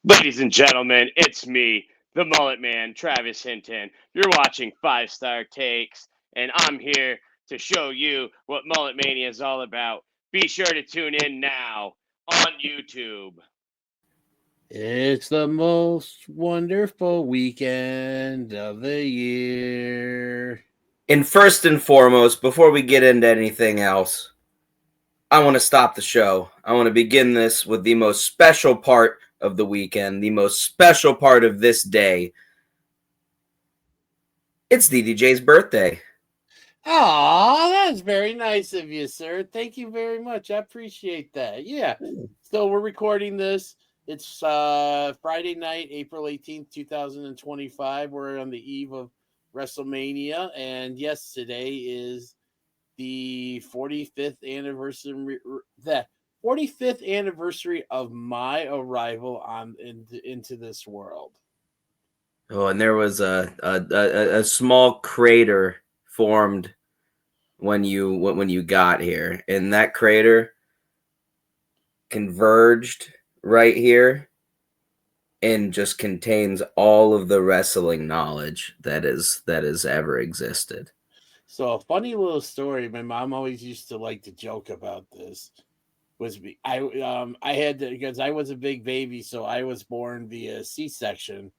Ladies and gentlemen, it's me, the Mullet Man, Travis Hinton. You're watching 5-Star Takes, and I'm here to show you what Mullet Mania is all about. Be sure to tune in now on YouTube. It's the most wonderful weekend of the year. And first and foremost, before we get into anything else, I want to stop the show. I want to begin this with the most special part of the weekend, the most special part of this day. It's DDJ's birthday. Aw, that's very nice of you, sir. Thank you very much. I appreciate that. Yeah. So we're recording this. It's Friday night, April 18th, 2025. We're on the eve of Wrestlemania. And yes, today is the 45th anniversary. The 45th anniversary of my arrival into this world. Oh, and there was a small crater formed when you got here, and that crater converged right here and just contains all of the wrestling knowledge that is ever existed. So a funny little story. My mom always used to like to joke about this. I had to, because I was a big baby, so I was born via C-section,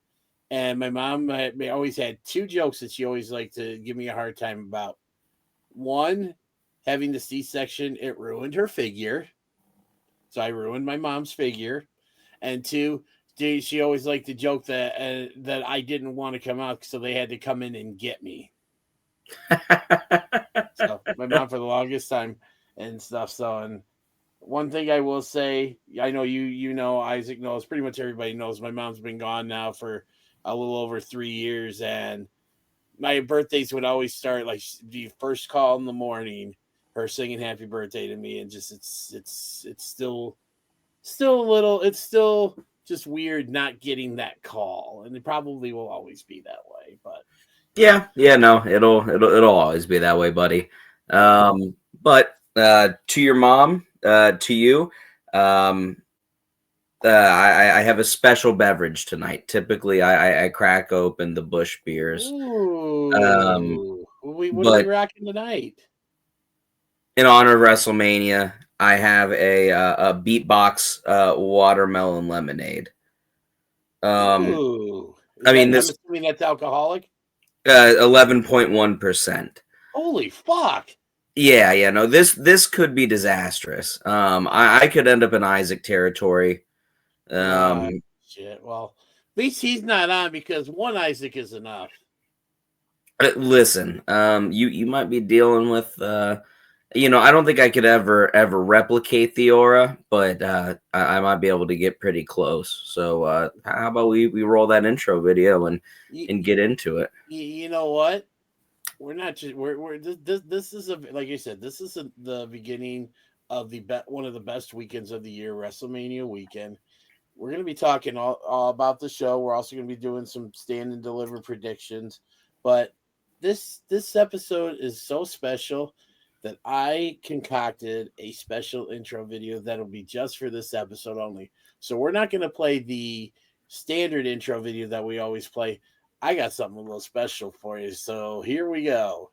and my mom always had two jokes that she always liked to give me a hard time about. One, having the C-section, it ruined her figure, so I ruined my mom's figure, and two, she always liked to joke that that I didn't want to come out, so they had to come in and get me. So my mom for the longest time and stuff. So, and one thing I will say, I know you know, Isaac knows, pretty much everybody knows, my mom's been gone now for a little over 3 years, and my birthdays would always start like the first call in the morning, her singing happy birthday to me, and just it's still a little, it's still just weird not getting that call, and it probably will always be that way. But yeah, no, it'll always be that way, buddy. But to your mom, to you, I have a special beverage tonight. Typically, I crack open the Busch beers. Ooh. What are we rocking tonight? In honor of WrestleMania, I have a Beatbox watermelon lemonade. Ooh. I'm assuming that's alcoholic. 11.1%. Holy fuck! Yeah. No, this could be disastrous. I could end up in Isaac territory. Shit. Well, at least he's not on, because one Isaac is enough. Listen, you might be dealing with I don't think I could ever replicate the aura, but I might be able to get pretty close. So how about we roll that intro video and get into it? You know what? We're not just this is like I said, this is the beginning of one of the best weekends of the year, WrestleMania weekend. We're going to be talking all about the show. We're also going to be doing some stand and deliver predictions, but this episode is so special that I concocted a special intro video that'll be just for this episode only. So we're not going to play the standard intro video that we always play. I got something a little special for you. So here we go.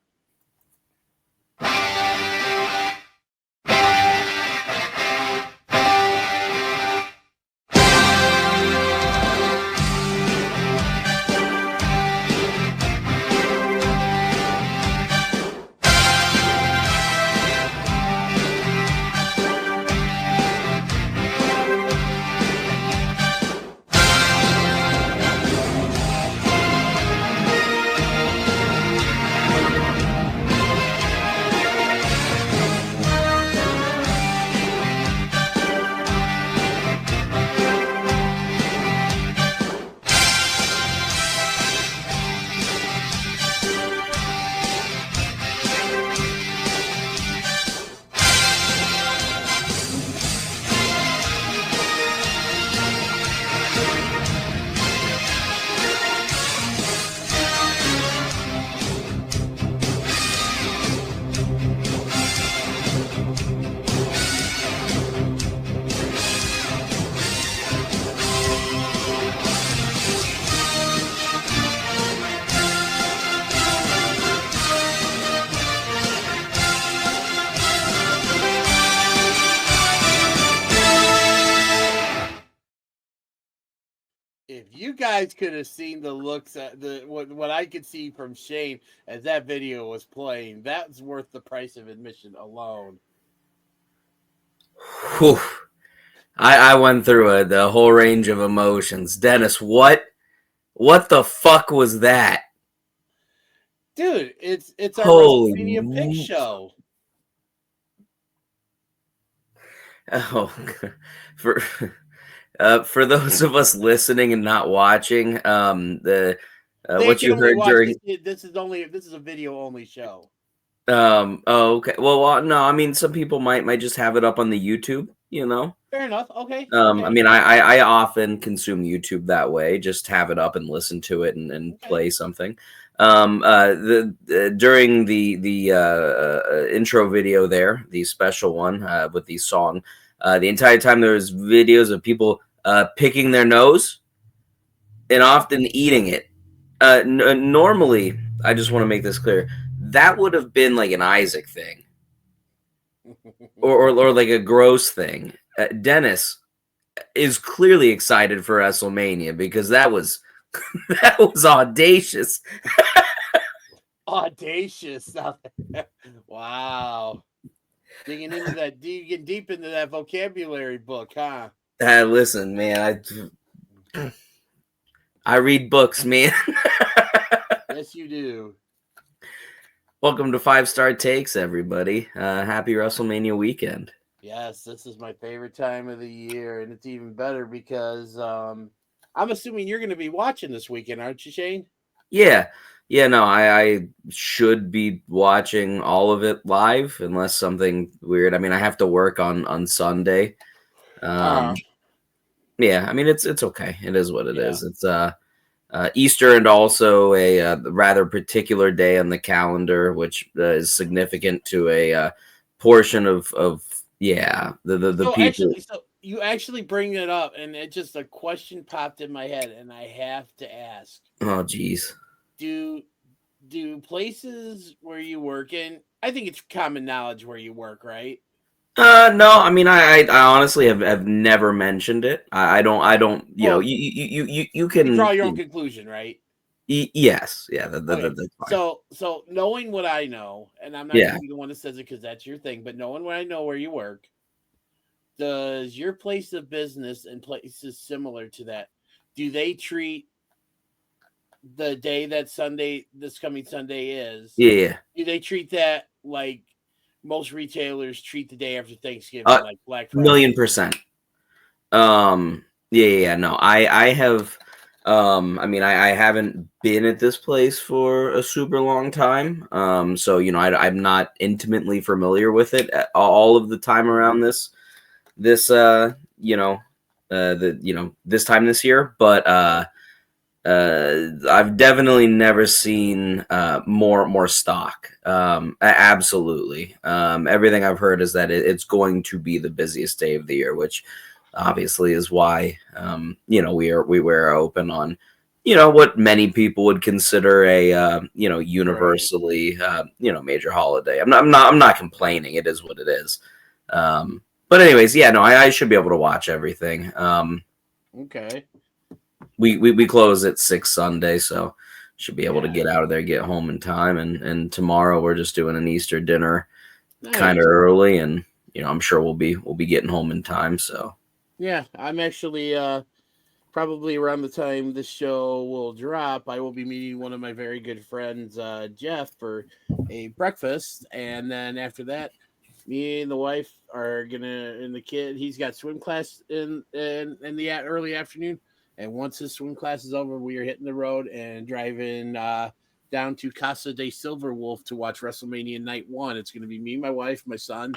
If you guys could have seen the looks at what I could see from Shane as that video was playing, that's worth the price of admission alone. Whew. I went through the whole range of emotions. Dennis, what the fuck was that? Dude, it's our Holy WrestleMania pick show. Oh, for those of us listening and not watching, what you heard during this is a video only show. Oh, okay. Well, no, I mean, some people might just have it up on the YouTube, you know. Fair enough. Okay. I mean, I often consume YouTube that way, just have it up and listen to it and play something. During the intro video there, the special one with the song, the entire time there was videos of people picking their nose and often eating it. Normally, I just want to make this clear. That would have been like an Isaac thing, or like a gross thing. Dennis is clearly excited for WrestleMania because that was audacious. Audacious. Wow. Digging deep into that vocabulary book, huh? Listen, man, I read books, man. Yes, you do. Welcome to 5-Star Takes, everybody. Happy WrestleMania weekend. Yes, this is my favorite time of the year, and it's even better because I'm assuming you're going to be watching this weekend, aren't you, Shane? Yeah. No, I should be watching all of it live unless something weird. I mean, I have to work on Sunday. Yeah, I mean, it's okay. It is what it is. It's Easter and also a rather particular day on the calendar, which is significant to a portion of the people. So you actually bring it up, and it just a question popped in my head, and I have to ask. Oh, geez. Do places where you work in? I think it's common knowledge where you work, right? No, I mean, I honestly have never mentioned it. I don't. You know, you can draw your own conclusion, right? Yes, yeah. Okay. That's fine. So knowing what I know, and I'm not going to be the one that says it because that's your thing, but knowing what I know where you work, does your place of business and places similar to that, do they treat the day that this coming Sunday is? Yeah. Do they treat that like most retailers treat the day after Thanksgiving, like Black Friday? 1,000,000%. Yeah. No, I have. I mean, I haven't been at this place for a super long time. So I'm not intimately familiar with it all of the time around this this time this year, but I've definitely never seen more stock. Absolutely. Everything I've heard is that it's going to be the busiest day of the year, which obviously is why we were open on what many people would consider a universally major holiday. I'm not complaining. It is what it is. But anyways, I should be able to watch everything. Okay. We close at 6 Sunday, so should be able to get out of there, get home in time, and tomorrow we're just doing an Easter dinner kind of early, and I'm sure we'll be getting home in time. So yeah, I'm actually probably around the time this show will drop, I will be meeting one of my very good friends, Jeff, for a breakfast, and then after that, me and the wife are and the kid, he's got swim class in the early afternoon. And once his swim class is over, we are hitting the road and driving down to Casa de Silverwolf to watch WrestleMania Night 1. It's going to be me, my wife, my son,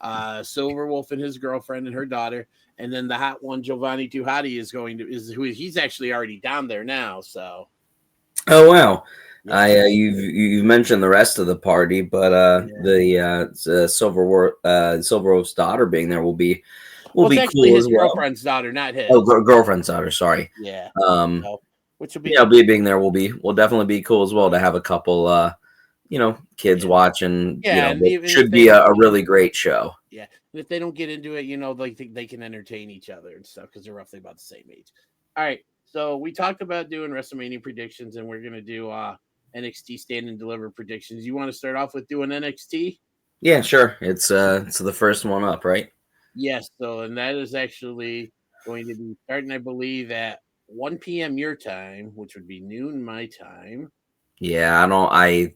Silverwolf and his girlfriend and her daughter. And then the hot one, Giovanni Tuhati, he's actually already down there now. So. Oh, wow. Yeah. You've mentioned the rest of the party, but the Silverwolf's daughter being there will be actually cool his as well. Girlfriend's daughter, not his. Oh, girlfriend's daughter. Sorry. Yeah. Which will be being there will definitely be cool as well to have a couple kids watching. It should be a really great show. Yeah, and if they don't get into it, they can entertain each other and stuff because they're roughly about the same age. All right, So we talked about doing WrestleMania predictions, and we're gonna do NXT Stand and Deliver predictions. You want to start off with doing NXT? Yeah, sure. It's the first one up, right? Yes. So, and that is actually going to be starting, I believe, at 1 p.m. your time, which would be noon my time. Yeah, I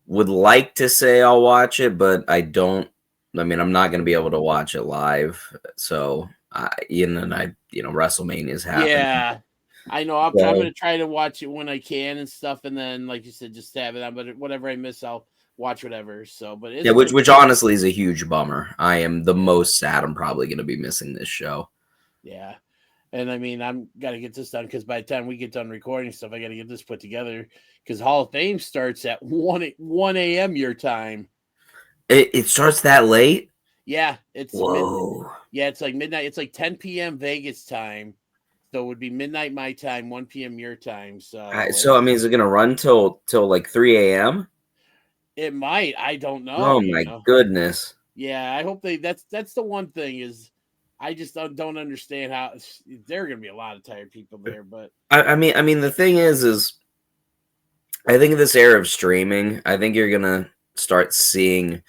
would like to say I'll watch it, but I don't. I mean, I'm not going to be able to watch it live. So, WrestleMania's happening. Yeah, I know. I'm So, going to try to watch it when I can and stuff, and then, like you said, just have it on. But whatever I miss, I'll watch whatever. So, but it's yeah, which honestly is a huge bummer. I am the most sad I'm probably going to be missing this show. Yeah. And I mean, I'm got to get this done because by the time we get done recording stuff, I got to get this put together because Hall of Fame starts at 1 a.m. your time. It starts that late? Yeah, it's Whoa. yeah, it's like midnight. It's like 10 p.m. Vegas time. So it would be midnight my time, 1 p.m. your time. So I mean, is it going to run till like 3 a.m.? it might. I don't know. Oh my goodness. Yeah, I hope that's the one thing is I just don't understand how there are going to be a lot of tired people there. But I mean, the thing is I think this era of streaming, I think you're gonna start seeing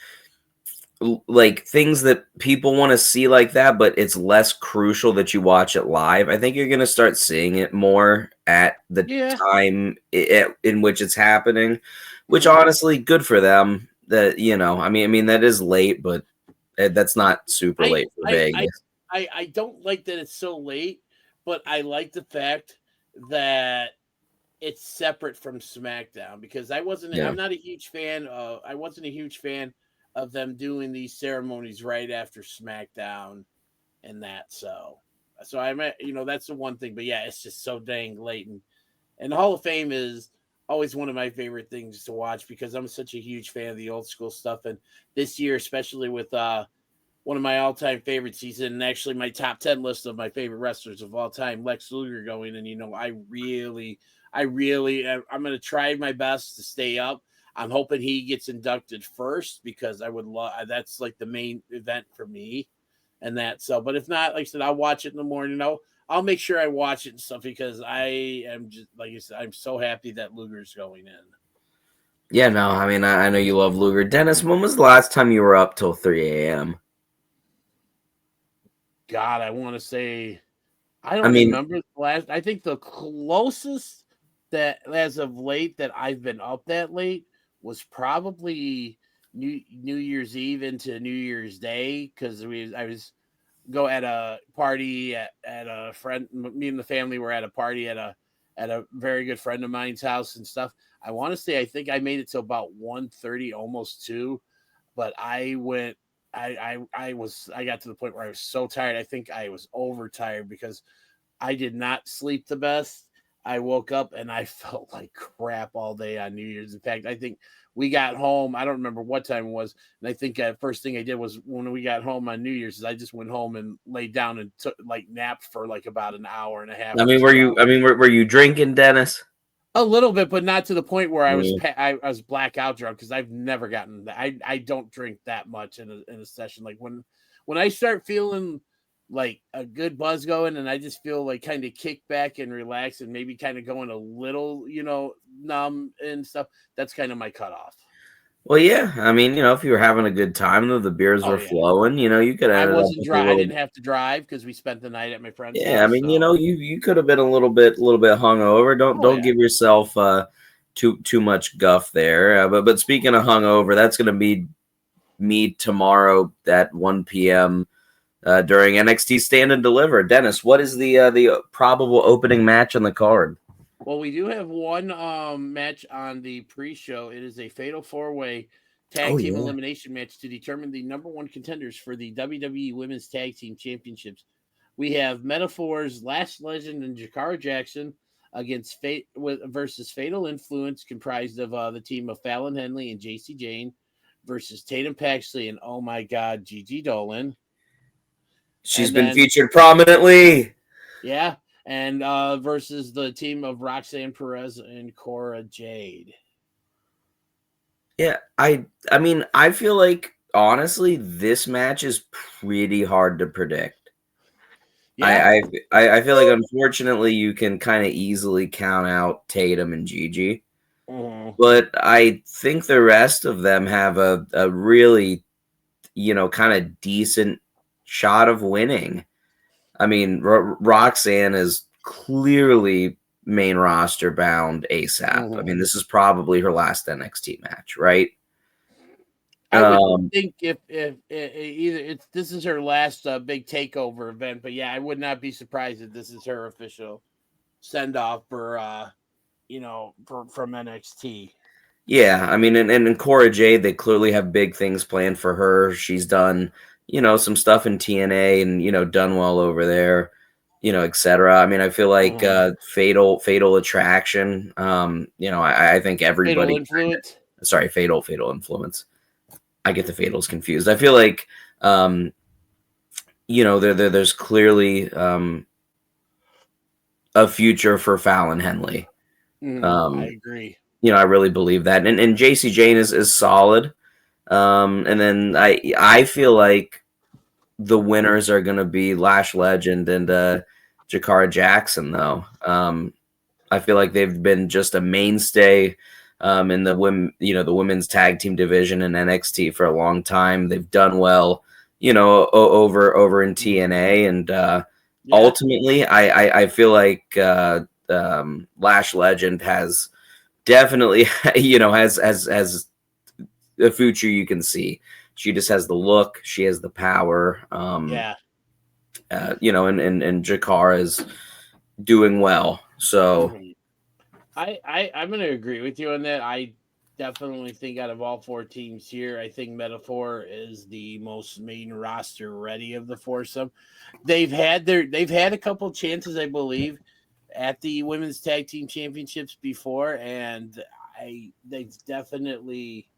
like things that people want to see like that, but it's less crucial that you watch it live. I think you're gonna start seeing it more at the time in which it's happening, which honestly, good for them. That I mean that is late, but that's not super late for Vegas. I don't like that it's so late, but I like the fact that it's separate from SmackDown because I'm not a huge fan of I wasn't a huge fan of them doing these ceremonies right after SmackDown and that so I'm that's the one thing, but yeah, it's just so dang late, and the Hall of Fame is always one of my favorite things to watch because I'm such a huge fan of the old school stuff, and this year especially with one of my all-time favorites. He's in actually my top 10 list of my favorite wrestlers of all time, Lex Luger going. And, I'm going to try my best to stay up. I'm hoping he gets inducted first because I would love, that's like the main event for me and that. So, but if not, like I said, I'll watch it in the morning. I'll make sure I watch it and stuff because I am just, like you said, I'm so happy that Luger's going in. Yeah, no, I mean, I know you love Luger. Dennis, when was the last time you were up till 3 a.m.? God, I want to say, I don't remember the last. I think the closest that as of late that I've been up that late was probably New Year's Eve into New Year's Day because I was go at a party at a friend. Me and the family were at a party at a very good friend of mine's house and stuff. I want to say I think I made it to about 1:30, almost 2, but I went. I got to the point where I was so tired. I think I was overtired because I did not sleep the best. I woke up and I felt like crap all day on New Year's. In fact, I think we got home. I don't remember what time it was. And I think first thing I did was when we got home on New Year's, is I just went home and laid down and took napped for like about an hour and a half. I mean, were you drinking, Dennis? A little bit, but not to the point where I was blackout drunk because I've never gotten that. I don't drink that much in a session. Like when I start feeling like a good buzz going and I just feel like kind of kick back and relax and maybe kind of going a little, numb and stuff. That's kind of my cutoff. Well, yeah. I mean, if you were having a good time, though, the beers were flowing, you could have. I didn't have to drive because we spent the night at my friend's house. Yeah, I mean, you could have been a little bit hungover. Don't give yourself too much guff there. But speaking of hungover, that's going to be me tomorrow at 1 p.m. During NXT Stand and Deliver. Dennis, what is the probable opening match on the card? Well, we do have one match on the pre-show. It is a fatal 4-way tag team elimination match to determine the number one contenders for the WWE Women's Tag Team Championships. We have Metaphor's Last Legend and Jakara Jackson against versus Fatal Influence, comprised of the team of Fallon Henley and JC Jane, versus Tatum Paxley and oh my God, Gigi Dolan. She's been featured prominently. Yeah. And versus the team of Roxanne Perez and Cora Jade. Yeah, I mean, I feel like honestly, this match is pretty hard to predict. I feel like unfortunately you can kind of easily count out Tatum and Gigi, but I think the rest of them have a really kind of decent shot of winning. I mean, Roxanne is clearly main roster bound ASAP. I mean, this is probably her last NXT match, right? I would think if either this is her last big takeover event, but yeah, I would not be surprised if this is her official send off for from NXT. Yeah, I mean, and Cora Jade, they clearly have big things planned for her. She's done some stuff in TNA and done well over there, etc. I mean, I feel like Fatal Attraction. I think everybody. Fatal Influence. Sorry, Fatal Influence. I get the Fatals confused. I feel like there's clearly a future for Fallon Henley. I agree. I really believe that, and JC Jane is solid. And then I feel like the winners are going to be Lash Legend and Jakara Jackson, though. I feel like they've been just a mainstay in the women's tag team division in NXT for a long time. They've done well, over in TNA, and ultimately, I feel like Lash Legend has definitely, has a future you can see. She just has the look. She has the power. And Jakar is doing well. So I'm going to agree with you on that. I definitely think out of all four teams here, I think Metaphor is the most main roster ready of the foursome. They've had a couple chances, I believe, at the women's tag team championships before, and they've definitely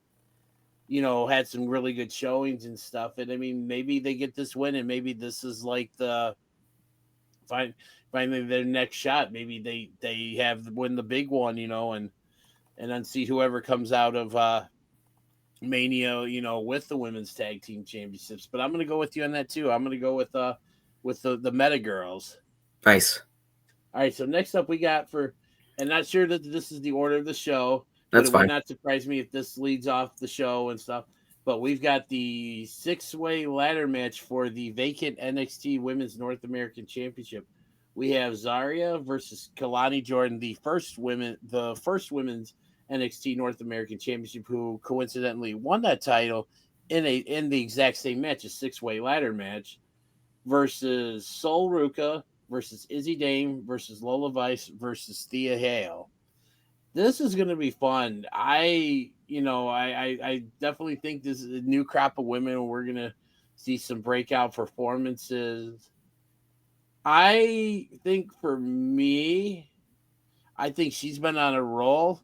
had some really good showings and stuff. And I mean, maybe they get this win, and maybe this is like the finally their next shot. Maybe they have win the big one, and then see whoever comes out of Mania, with the women's tag team championships. But I'm going to go with you on that too. I'm going to go with the Meta Girls. Nice. All right, so next up we got and not sure that this is the order of the show. That's fine. It would not surprise me if this leads off the show and stuff. But we've got the 6-way ladder match for the vacant NXT Women's North American Championship. We have Zarya versus Kalani Jordan, the first women's NXT North American Championship, who coincidentally won that title in the exact same match, a 6-way ladder match, versus Sol Ruka versus Izzy Dame versus Lola Vice versus Thea Hale. This is going to be fun. I definitely think this is a new crop of women. We're going to see some breakout performances. I think for me, I think she's been on a roll.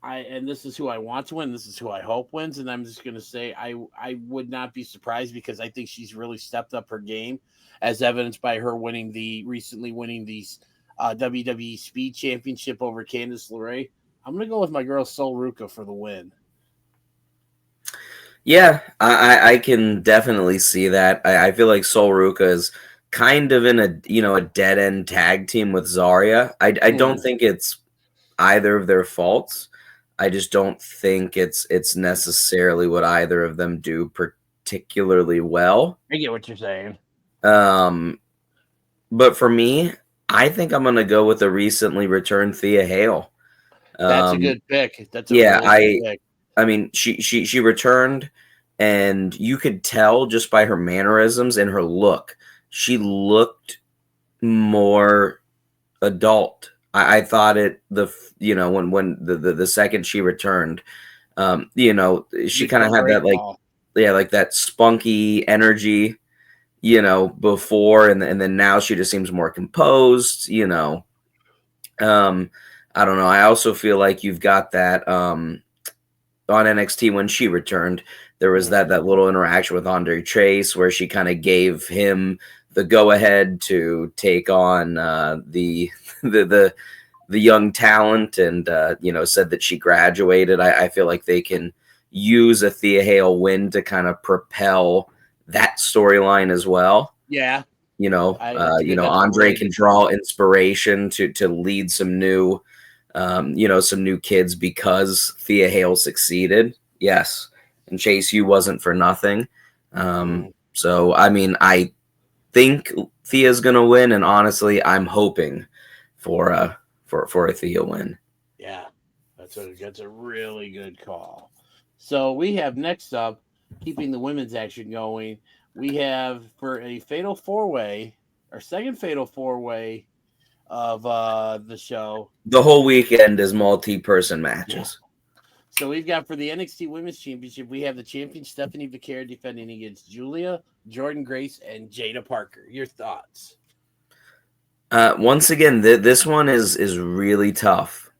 And this is who I want to win. This is who I hope wins. And I'm just going to say I would not be surprised because I think she's really stepped up her game, as evidenced by her recently winning the WWE Speed Championship over Candice LeRae. I'm going to go with my girl Sol Ruka for the win. Yeah, I can definitely see that. I feel like Sol Ruka is kind of in a dead end tag team with Zarya. I don't think it's either of their faults. I just don't think it's necessarily what either of them do particularly well. I get what you're saying. But for me, I think I'm gonna go with the recently returned Thea Hale. That's a good pick. That's a really good pick. I mean, she returned, and you could tell just by her mannerisms and her look, she looked more adult. I thought when the second she returned, she kind of had that like that spunky energy, before, and then now she just seems more composed, I don't know. I also feel like you've got that on NXT when she returned, there was that little interaction with Andre Chase where she kind of gave him the go ahead to take on the young talent, and said that she graduated. I feel like they can use a Thea Hale win to kind of propel that storyline as well. Yeah. think that's a Andre really can good draw inspiration to lead some new, some new kids because Thea Hale succeeded. Yes, and Chase U wasn't for nothing. So I mean, I think Thea's gonna win, and honestly, I'm hoping for a Thea win. Yeah, that's a really good call. So we have next up, keeping the women's action going. We have for a fatal four way, our second fatal four way of the show. The whole weekend is multi-person Yeah. matches. So we've got for the NXT Women's Championship, we have the champion Stephanie Vaquer defending against Julia, Jordan Grace, and Jada Parker. Your thoughts? Once again, this one is really tough.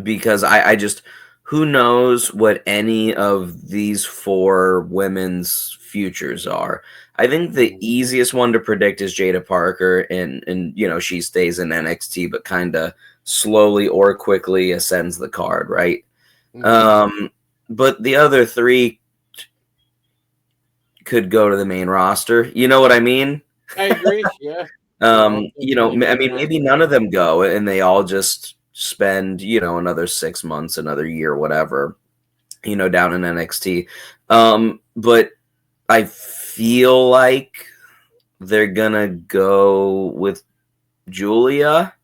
Because I just, who knows what any of these four women's futures are. I think the easiest one to predict is Jada Parker, and she stays in NXT, but kind of slowly or quickly ascends the card, right? But the other three could go to the main roster. You know what I mean? I agree. Yeah. I mean, maybe none of them go, and they all just spend, another 6 months, another year, whatever, down in NXT. But I feel like they're gonna go with Julia.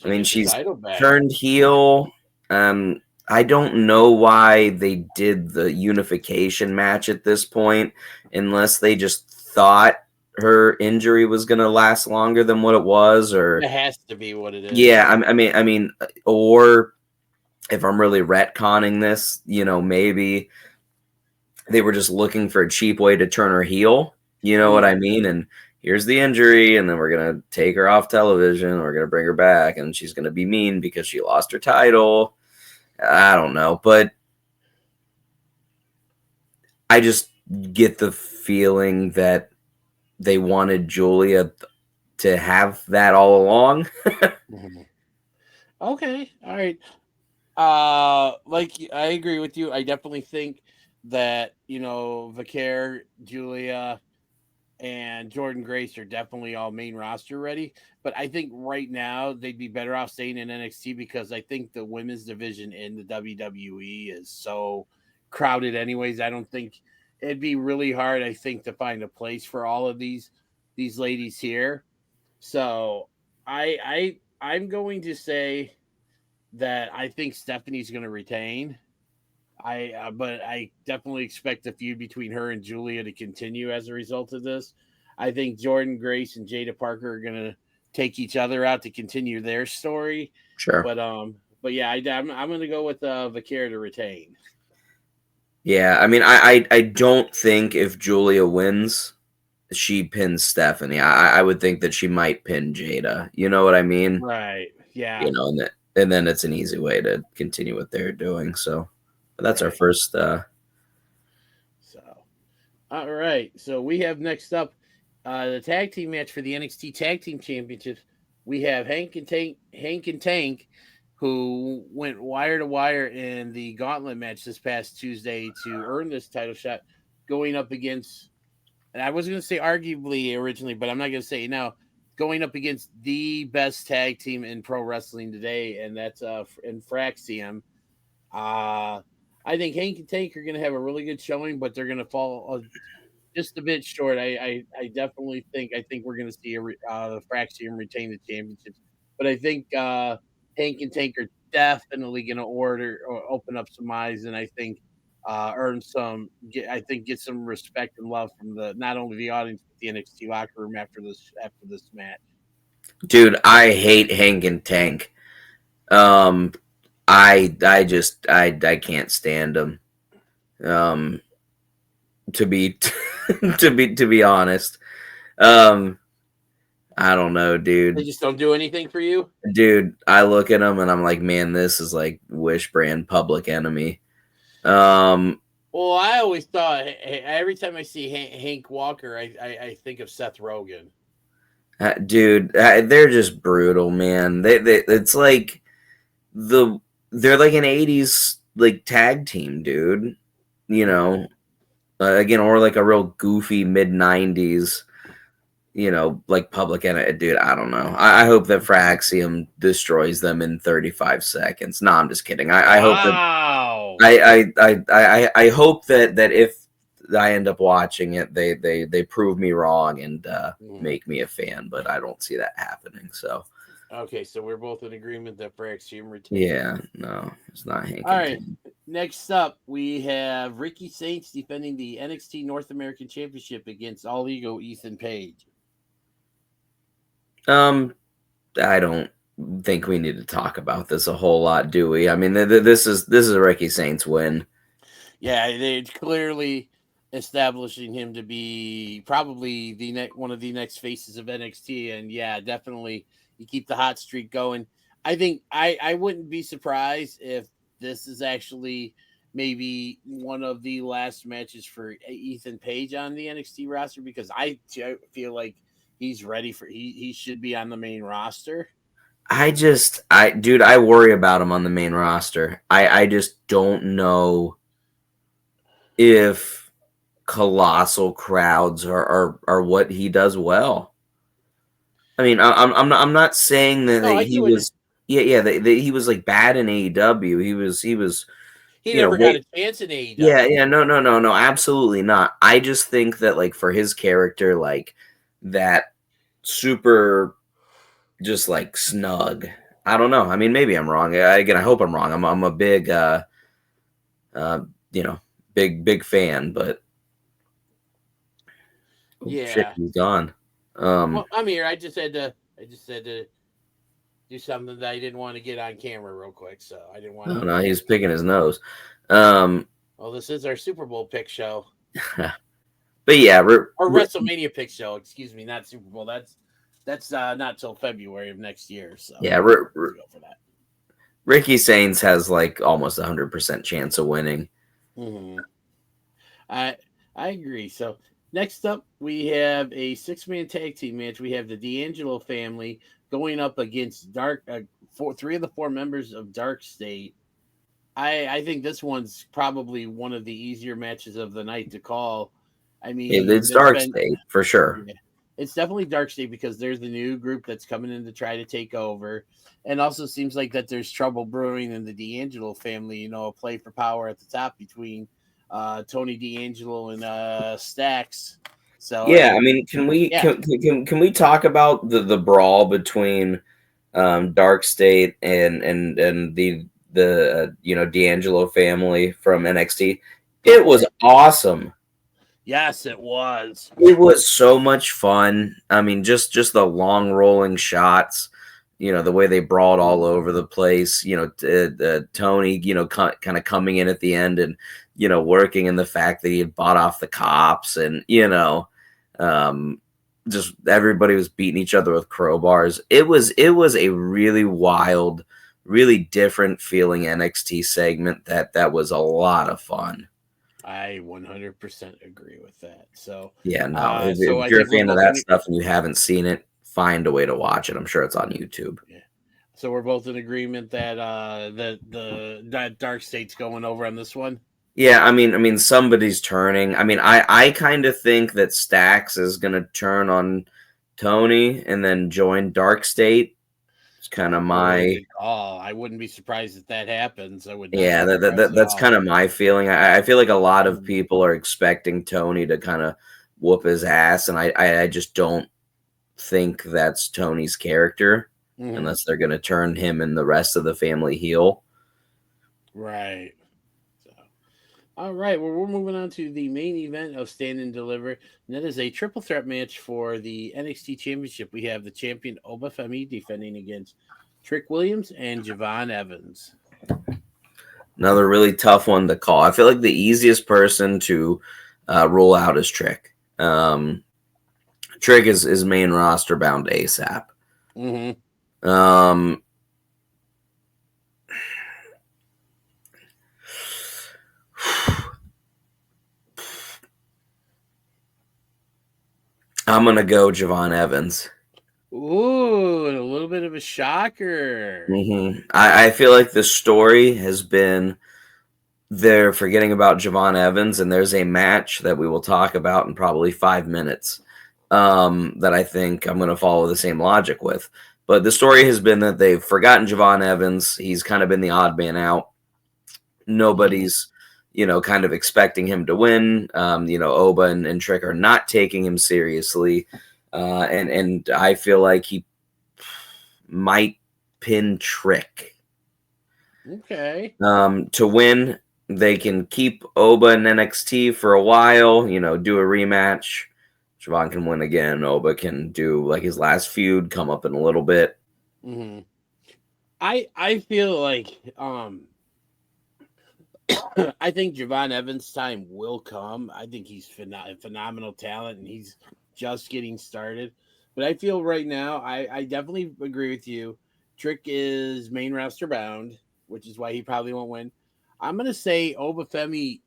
I mean, she's turned heel. I don't know why they did the unification match at this point, unless they just thought her injury was going to last longer than what it was, or it has to be what it is. Yeah, I mean, or if I'm really retconning this, maybe they were just looking for a cheap way to turn her heel. You know what I mean? And here's the injury, and then we're gonna take her off television. We're gonna bring her back, and she's gonna be mean because she lost her title. I don't know, but I just get the feeling that they wanted Julia to have that all along. Okay, all right. Like I agree with you. I definitely think that Vaquer, Julia, and Jordan Grace are definitely all main roster ready. But I think right now they'd be better off staying in NXT because I think the women's division in the WWE is so crowded anyways. I don't think it'd be really hard, I think, to find a place for all of these ladies here. So I'm going to say that I think Stephanie's going to retain. But I definitely expect the feud between her and Julia to continue as a result of this. I think Jordan Grace and Jada Parker are going to take each other out to continue their story. Sure. But yeah, I'm going to go with Vaquer to retain. Yeah, I mean, I don't think if Julia wins, she pins Stephanie. I would think that she might pin Jada. You know what I mean? Right. Yeah. And then it's an easy way to continue what they're doing. So that's our first. So, all right. So we have next up the tag team match for the NXT Tag Team Championships. We have Hank and Tank, who went wire to wire in the gauntlet match this past Tuesday to earn this title shot, going up against, and I was going to say arguably originally, but I'm not going to say it now, going up against the best tag team in pro wrestling today, and that's in Fraxium. I think Hank and Tank are going to have a really good showing, but they're going to fall just a bit short. I definitely think we're going to see the Fraxium retain the championships, but I think Hank and Tank are definitely going to open up some eyes, and I think get some respect and love from not only the audience but the NXT locker room after this match. Dude, I hate Hank and Tank. I can't stand them. To be honest, I don't know, dude. They just don't do anything for you, dude. I look at them and I'm like, man, this is like Wish brand Public Enemy. Well, I always thought every time I see Hank Walker, I think of Seth Rogen. Dude, they're just brutal, man. It's like they're like an 80s like tag team, dude. again, or like a real goofy mid-90s, like Public Enemy. Dude, I don't know. I hope that Fraxium destroys them in 35 seconds. No, I'm just kidding. I hope that Wow. I hope that if I end up watching it, they prove me wrong and make me a fan, but I don't see that happening. So Okay, so we're both in agreement that Fraxium retains. yeah, no, it's not Hank. All right. Next up, we have Ricky Saints defending the NXT North American Championship against All Ego Ethan Page. I don't think we need to talk about this a whole lot, do we? I mean, this is a Ricky Saints win. Yeah, they're clearly establishing him to be probably one of the next faces of NXT, and yeah, definitely you keep the hot streak going. I think I wouldn't be surprised if this is actually maybe one of the last matches for Ethan Page on the NXT roster, because I feel like he's ready for he should be on the main roster. Dude, I worry about him on the main roster. I just don't know if colossal crowds are what he does well. I mean, I'm not saying that he was that he was like bad in AEW. He never got a chance in AEW. Yeah, no, absolutely not. I just think that like for his character, like that super just like snug. I don't know. I mean, maybe I'm wrong. Again, I hope I'm wrong. I'm a big big fan, but yeah, shit, he's gone. Well, I'm here. I just had to do something that I didn't want to get on camera real quick, so I didn't want to. No, he's picking his nose. Well, this is our Super Bowl pick show. But yeah, or WrestleMania pick show. Excuse me, not Super Bowl. That's not till February of next year. So yeah, go for that. Ricky Saints has like almost 100% chance of winning. Mm-hmm. I agree. So next up, we have a 6-man tag team match. We have the D'Angelo family going up against three of the 4 members of Dark State. I think this one's probably one of the easier matches of the night to call. I mean, it's Dark State for sure. Yeah, it's definitely Dark State because there's the new group that's coming in to try to take over. And also seems like that there's trouble brewing in the D'Angelo family, a play for power at the top between Tony D'Angelo and Stacks. So yeah, I mean, can we talk about the brawl between Dark State and the D'Angelo family from NXT? It was awesome. Yes, it was. It was so much fun. I mean, just the long rolling shots, the way they brawled all over the place, Tony, kind of coming in at the end and, working in the fact that he had bought off the cops and, just everybody was beating each other with crowbars. It was a really wild, really different feeling NXT segment that was a lot of fun. I 100% agree with that. So yeah, no. If you're a fan of that stuff and you haven't seen it, find a way to watch it. I'm sure it's on YouTube. Yeah. So we're both in agreement that that Dark State's going over on this one. Yeah, I mean, somebody's turning. I mean, I kind of think that Stacks is gonna turn on Tony and then join Dark State. It's kind of my. I wouldn't be surprised if that happens. I would. Yeah, that's kind of my feeling. I feel like a lot of people are expecting Tony to kind of whoop his ass, and I just don't think that's Tony's character unless they're gonna turn him and the rest of the family heel. Right. All right, well, we're moving on to the main event of Stand and Deliver, and that is a triple threat match for the NXT Championship. We have the champion Oba Femi defending against Trick Williams and Javon Evans. Another really tough one to call. I feel like the easiest person to rule out is Trick. Trick is main roster bound ASAP. I'm going to go Javon Evans. Ooh, a little bit of a shocker. I feel like the story has been they're forgetting about Javon Evans, and there's a match that we will talk about in probably 5 minutes that I think I'm going to follow the same logic with. But the story has been that they've forgotten Javon Evans. He's kind of been the odd man out. Nobody's, kind of expecting him to win. Oba and Trick are not taking him seriously. And I feel like he might pin Trick. Okay. To win, they can keep Oba in NXT for a while, do a rematch. Javon can win again. Oba can do like his last feud, come up in a little bit. Mm-hmm. I feel like I think Javon Evans' time will come. I think he's phenomenal talent, and he's just getting started. But I feel right now, I definitely agree with you. Trick is main roster bound, which is why he probably won't win. I'm going to say Obafemi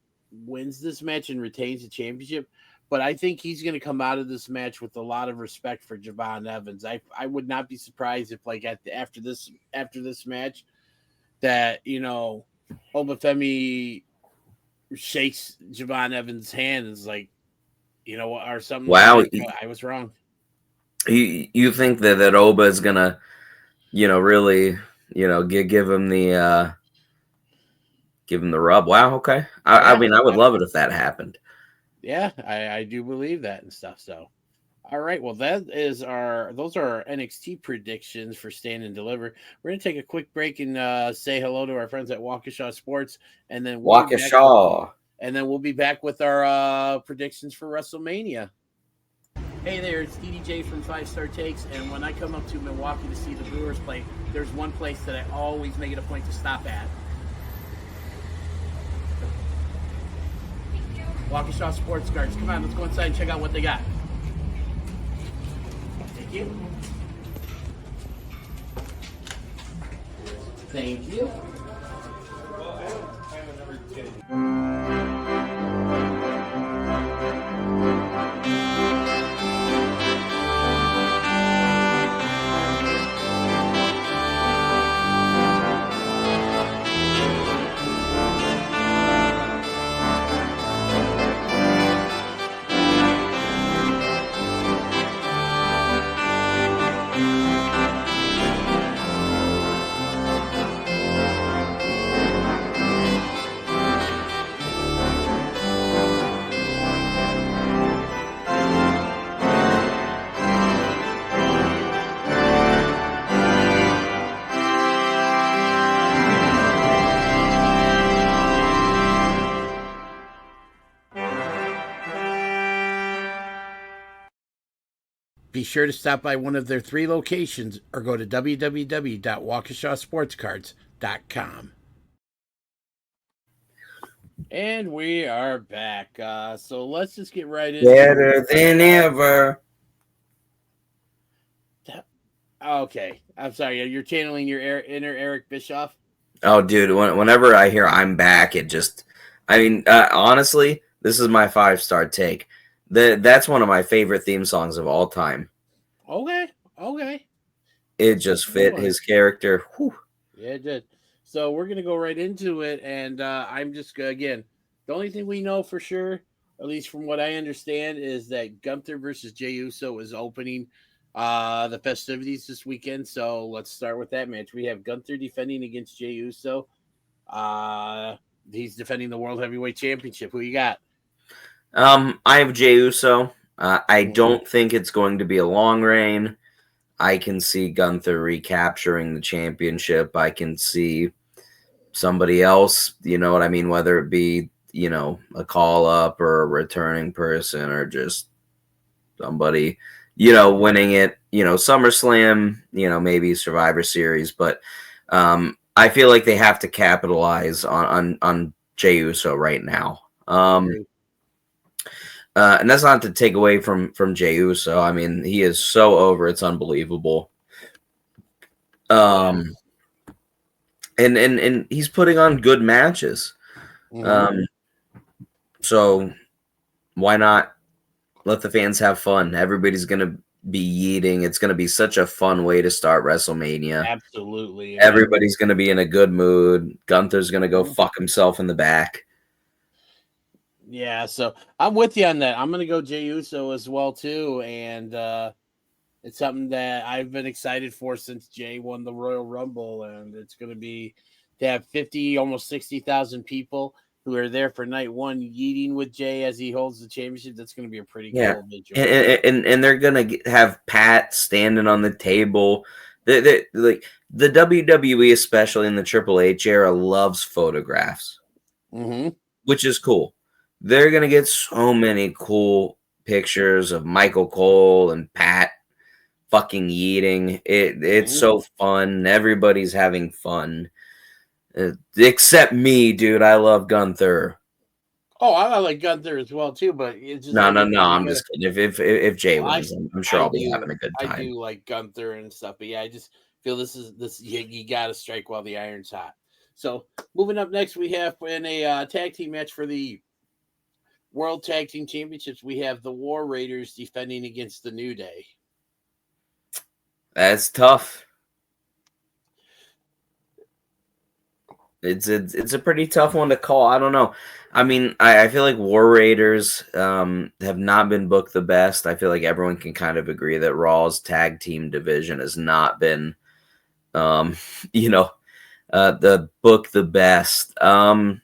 wins this match and retains the championship, but I think he's going to come out of this match with a lot of respect for Javon Evans. I would not be surprised if, like, after this match, that Obafemi shakes Javon Evans' hand and is like, or something. Wow, like I was wrong. You think that Oba is gonna, really, give him the rub? Wow, okay. I mean, I would love it if that happened. Yeah, I do believe that and stuff. So, all right. Well, those are our NXT predictions for Stand and Deliver. We're gonna take a quick break and say hello to our friends at Waukesha Sports, and then we'll be back with our predictions for WrestleMania. Hey there, it's DDJ from 5 Star Takes, and when I come up to Milwaukee to see the Brewers play, there's one place that I always make it a point to stop at. Waukesha Sports Cards. Come on, let's go inside and check out what they got. Thank you. Thank you. Be sure to stop by one of their 3 locations or go to www.waukeshasportscards.com. And we are back. So let's just get right into Better than ever. Okay. I'm sorry. You're channeling your inner Eric Bischoff? Oh, dude, whenever I hear I'm back, honestly, this is my 5-star take. That's one of my favorite theme songs of all time. Okay. It just fit his character. Whew. Yeah, it did. So we're going to go right into it. And I'm just, again, the only thing we know for sure, at least from what I understand, is that Gunther versus Jey Uso is opening the festivities this weekend. So let's start with that match. We have Gunther defending against Jey Uso. He's defending the World Heavyweight Championship. Who you got? I have Jey Uso. I don't think it's going to be a long reign. I can see Gunther recapturing the championship. I can see somebody else, whether it be, a call up or a returning person or just somebody, winning it, SummerSlam, maybe Survivor Series. But I feel like they have to capitalize on Jey Uso right now. And that's not to take away from Jey Uso. I mean, he is so over; it's unbelievable. And he's putting on good matches. So why not let the fans have fun? Everybody's gonna be yeeting. It's going to be such a fun way to start WrestleMania. Absolutely. Everybody's going to be in a good mood. Gunther's going to go fuck himself in the back. Yeah, so I'm with you on that. I'm going to go Jey Uso as well, too. And it's something that I've been excited for since Jey won the Royal Rumble. And it's going to be to have 50, almost 60,000 people who are there for night one yeeting with Jey as he holds the championship. That's going to be a pretty cool visual. And they're going to have Pat standing on the table. Like the WWE, especially in the Triple H era, loves photographs, which is cool. They're going to get so many cool pictures of Michael Cole and Pat fucking yeeting. It's so fun. Everybody's having fun. Except me, dude. I love Gunther. Oh, I like Gunther as well, too. But it's just no. I'm just kidding. If Jey wins, I'm sure I'll be having a good time. I do like Gunther and stuff. But yeah, I just feel this you got to strike while the iron's hot. So moving up next, we have in a tag team match for the World Tag Team Championships, we have the War Raiders defending against the New Day. That's tough. It's a pretty tough one to call. I don't know. I mean, I feel like War Raiders have not been booked the best. I feel like everyone can kind of agree that Raw's tag team division has not been, the book the best. I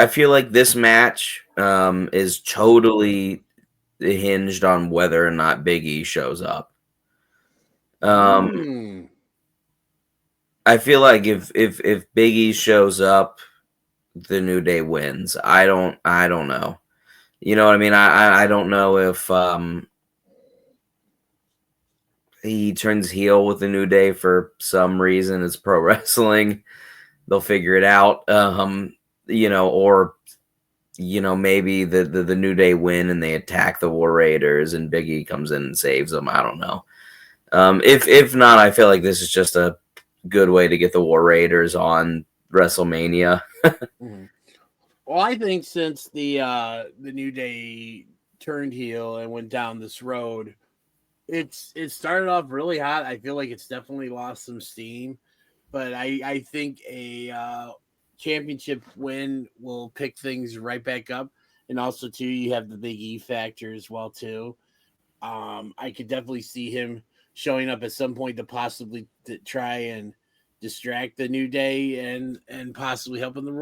feel like this match is totally hinged on whether or not Big E shows up. I feel like if Big E shows up, the New Day wins. I don't know. You know what I mean? I don't know if he turns heel with the New Day for some reason. It's pro wrestling. They'll figure it out. Or maybe the New Day win and they attack the War Raiders and Big E comes in and saves them. I don't know. If not, I feel like this is just a good way to get the War Raiders on WrestleMania. Well, I think since the New Day turned heel and went down this road, it started off really hot. I feel like it's definitely lost some steam, but I think a championship win will pick things right back up. And also, too, you have the Big E factor as well, too. I could definitely see him showing up at some point to possibly try and distract the New Day and possibly helping the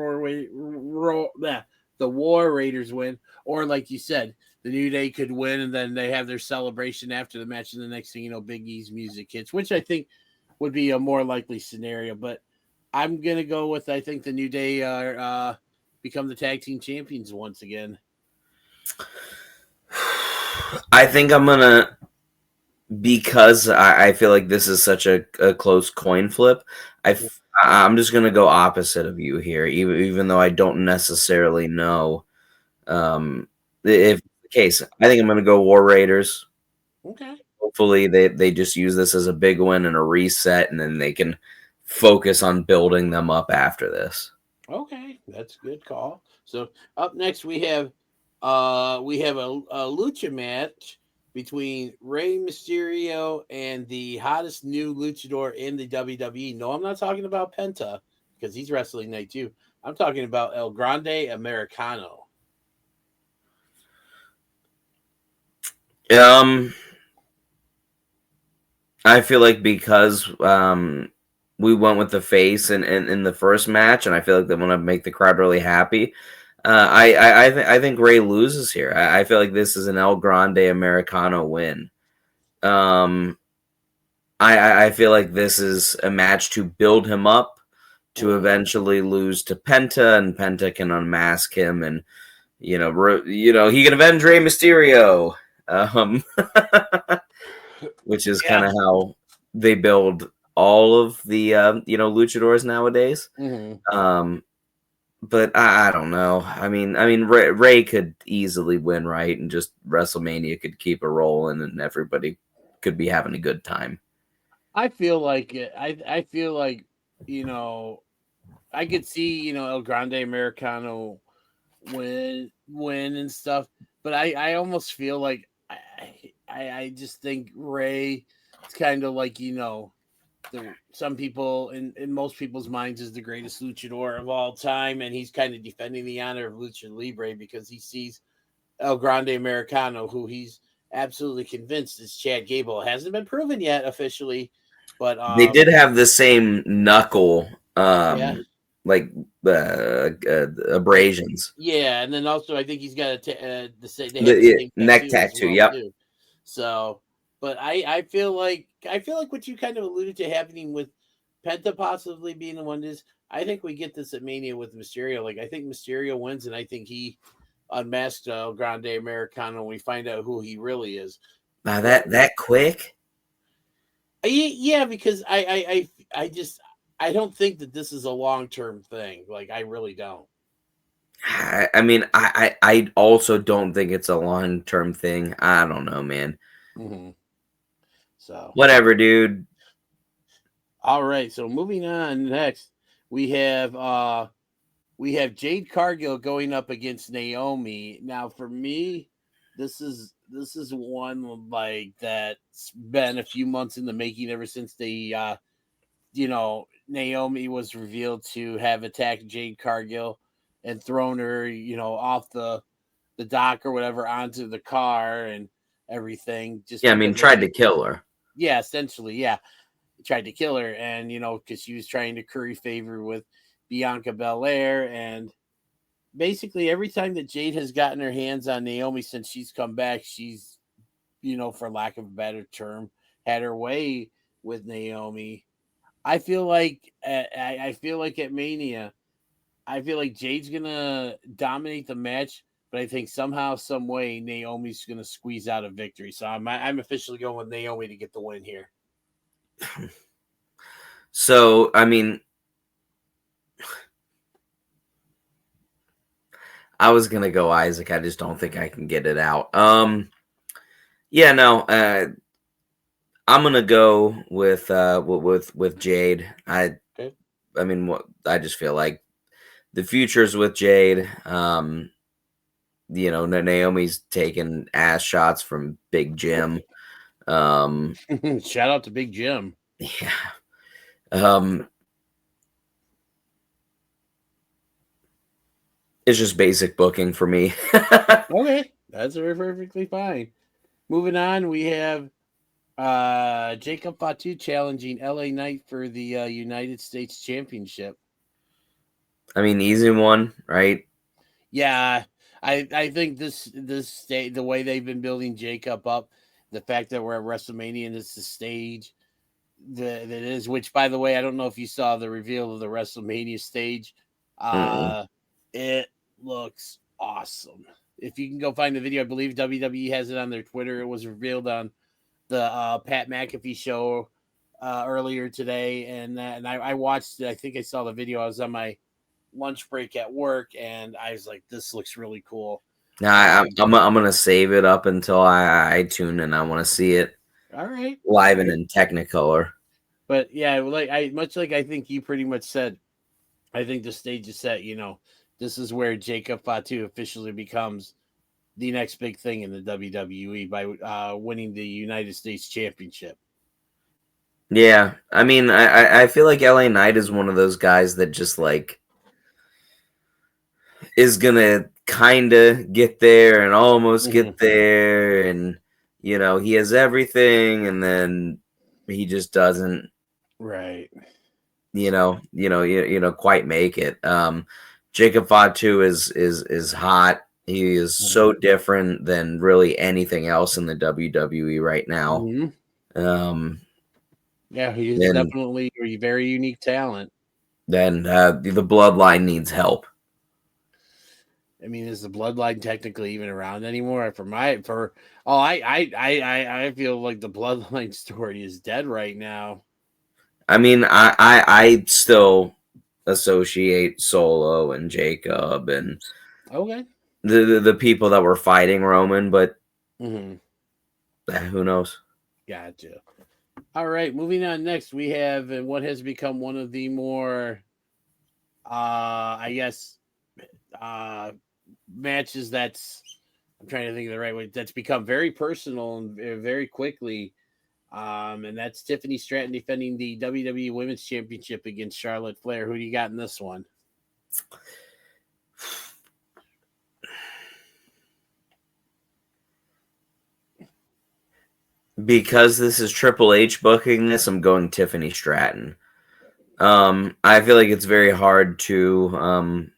War Raiders win. Or like you said, the New Day could win and then they have their celebration after the match, and the next thing you know, Big E's music hits, which I think would be a more likely scenario. But I'm gonna go with, I think the New Day are become the tag team champions once again. I think I'm gonna, because I feel like this is such a close coin flip. I'm just gonna go opposite of you here, even though I don't necessarily know if the case. I think I'm gonna go War Raiders. Okay. Hopefully they just use this as a big win and a reset, and then they can focus on building them up after this. Okay, that's a good call. So up next we have a lucha match between Rey Mysterio and the hottest new luchador in the WWE. No, I'm not talking about Penta because he's wrestling night too. I'm talking about El Grande Americano. I feel like because we went with the face in the first match, and I feel like they want to make the crowd really happy. I think Ray loses here. I feel like this is an El Grande Americano win. I feel like this is a match to build him up to eventually lose to Penta, and Penta can unmask him, and he can avenge Rey Mysterio. Which is kind of how they build all of the luchadors nowadays. But I don't know. I mean, Ray could easily win, right? And just WrestleMania could keep it rolling, and everybody could be having a good time. I feel like it. I feel like I could see El Grande Americano win and stuff. But I almost feel like I just think Ray, it's kind of like, some people in most people's minds is the greatest luchador of all time, and he's kind of defending the honor of Lucha Libre because he sees El Grande Americano, who he's absolutely convinced is Chad Gable. It hasn't been proven yet officially, but They did have the same knuckle, yeah, like abrasions. yeah, and then also I think he's got they have the same Neck tattoo as tattoo. well Yep. too. So, but I feel like what you kind of alluded to happening with Penta possibly being the one is. I think we get this at Mania with Mysterio. Like I think Mysterio wins, and I think he unmasked El Grande Americano. And we find out who he really is. Now that quick. Yeah, because I don't think that this is a long-term thing. Like I really don't. I mean, I also don't think it's a long-term thing. I don't know, man. Mm-hmm. So Whatever, dude. all right. So moving on next, we have Jade Cargill going up against Naomi. Now, for me, this is one like that's been a few months in the making ever since they Naomi was revealed to have attacked Jade Cargill and thrown her, off the dock or whatever onto the car and everything. Just Yeah, I mean, because I tried to think, kill her. yeah, essentially, yeah, tried to kill her, and because she was trying to curry favor with Bianca Belair, and basically every time that Jade has gotten her hands on Naomi since she's come back, she's, for lack of a better term, had her way with Naomi. I feel like I feel like at Mania, I feel like Jade's gonna dominate the match, but I think somehow, some way, Naomi's gonna squeeze out a victory. So I'm officially going with Naomi to get the win here. So, I mean, I was gonna go Isaac. I just don't think I can get it out. Yeah, no. I'm gonna go with Jade. Okay. I mean, I just feel like the future's with Jade. Naomi's taking ass shots from Big Jim. Shout out to Big Jim. Yeah. It's just basic booking for me. Okay, that's perfectly fine. Moving on, we have Jacob Fatu challenging LA Knight for the United States Championship. I mean, easy one, right? Yeah, I think this state, the way they've been building Jacob up, the fact that we're at WrestleMania and it's the stage that is, which by the way, I don't know if you saw the reveal of the WrestleMania stage. It looks awesome. If you can go find the video, I believe WWE has it on their Twitter. It was revealed on the Pat McAfee show earlier today, and I watched it. I think I saw the video. I was on my lunch break at work, and I was like, "This looks really cool." Now I'm gonna save it up until I tune in. I want to see it All right, live and in Technicolor. but yeah, like I think you pretty much said. I think the stage is set. This is where Jacob Fatu officially becomes the next big thing in the WWE by winning the United States Championship. Yeah, I mean, I feel like LA Knight is one of those guys that just like is gonna kind of get there and almost get there, and he has everything, and then he just doesn't, Right. quite make it. Jacob Fatu is hot. He is so different than really anything else in the WWE right now. Yeah, he is definitely a very unique talent. Then the bloodline needs help. I mean, is the bloodline technically even around anymore? I feel like the bloodline story is dead right now. I mean, I still associate Solo and Jacob and Okay. the people that were fighting Roman, but who knows? Gotcha. All right, moving on. Next, we have what has become one of the more, I guess, matches I'm trying to think of the right way, that's become very personal and very quickly. And that's Tiffany Stratton defending the WWE Women's Championship against Charlotte Flair. Who do you got in this one? Because this is Triple H booking this, I'm going Tiffany Stratton. I feel like it's very hard to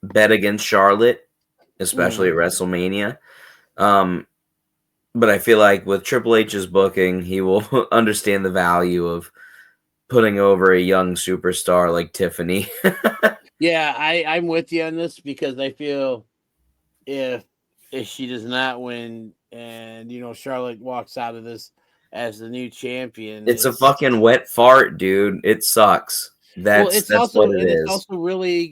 bet against Charlotte, especially at WrestleMania. But I feel like with Triple H's booking, he will understand the value of putting over a young superstar like Tiffany. Yeah, I'm with you on this because I feel if she does not win and Charlotte walks out of this as the new champion, It's a fucking wet fart, dude. It sucks. That's what it it's is. also really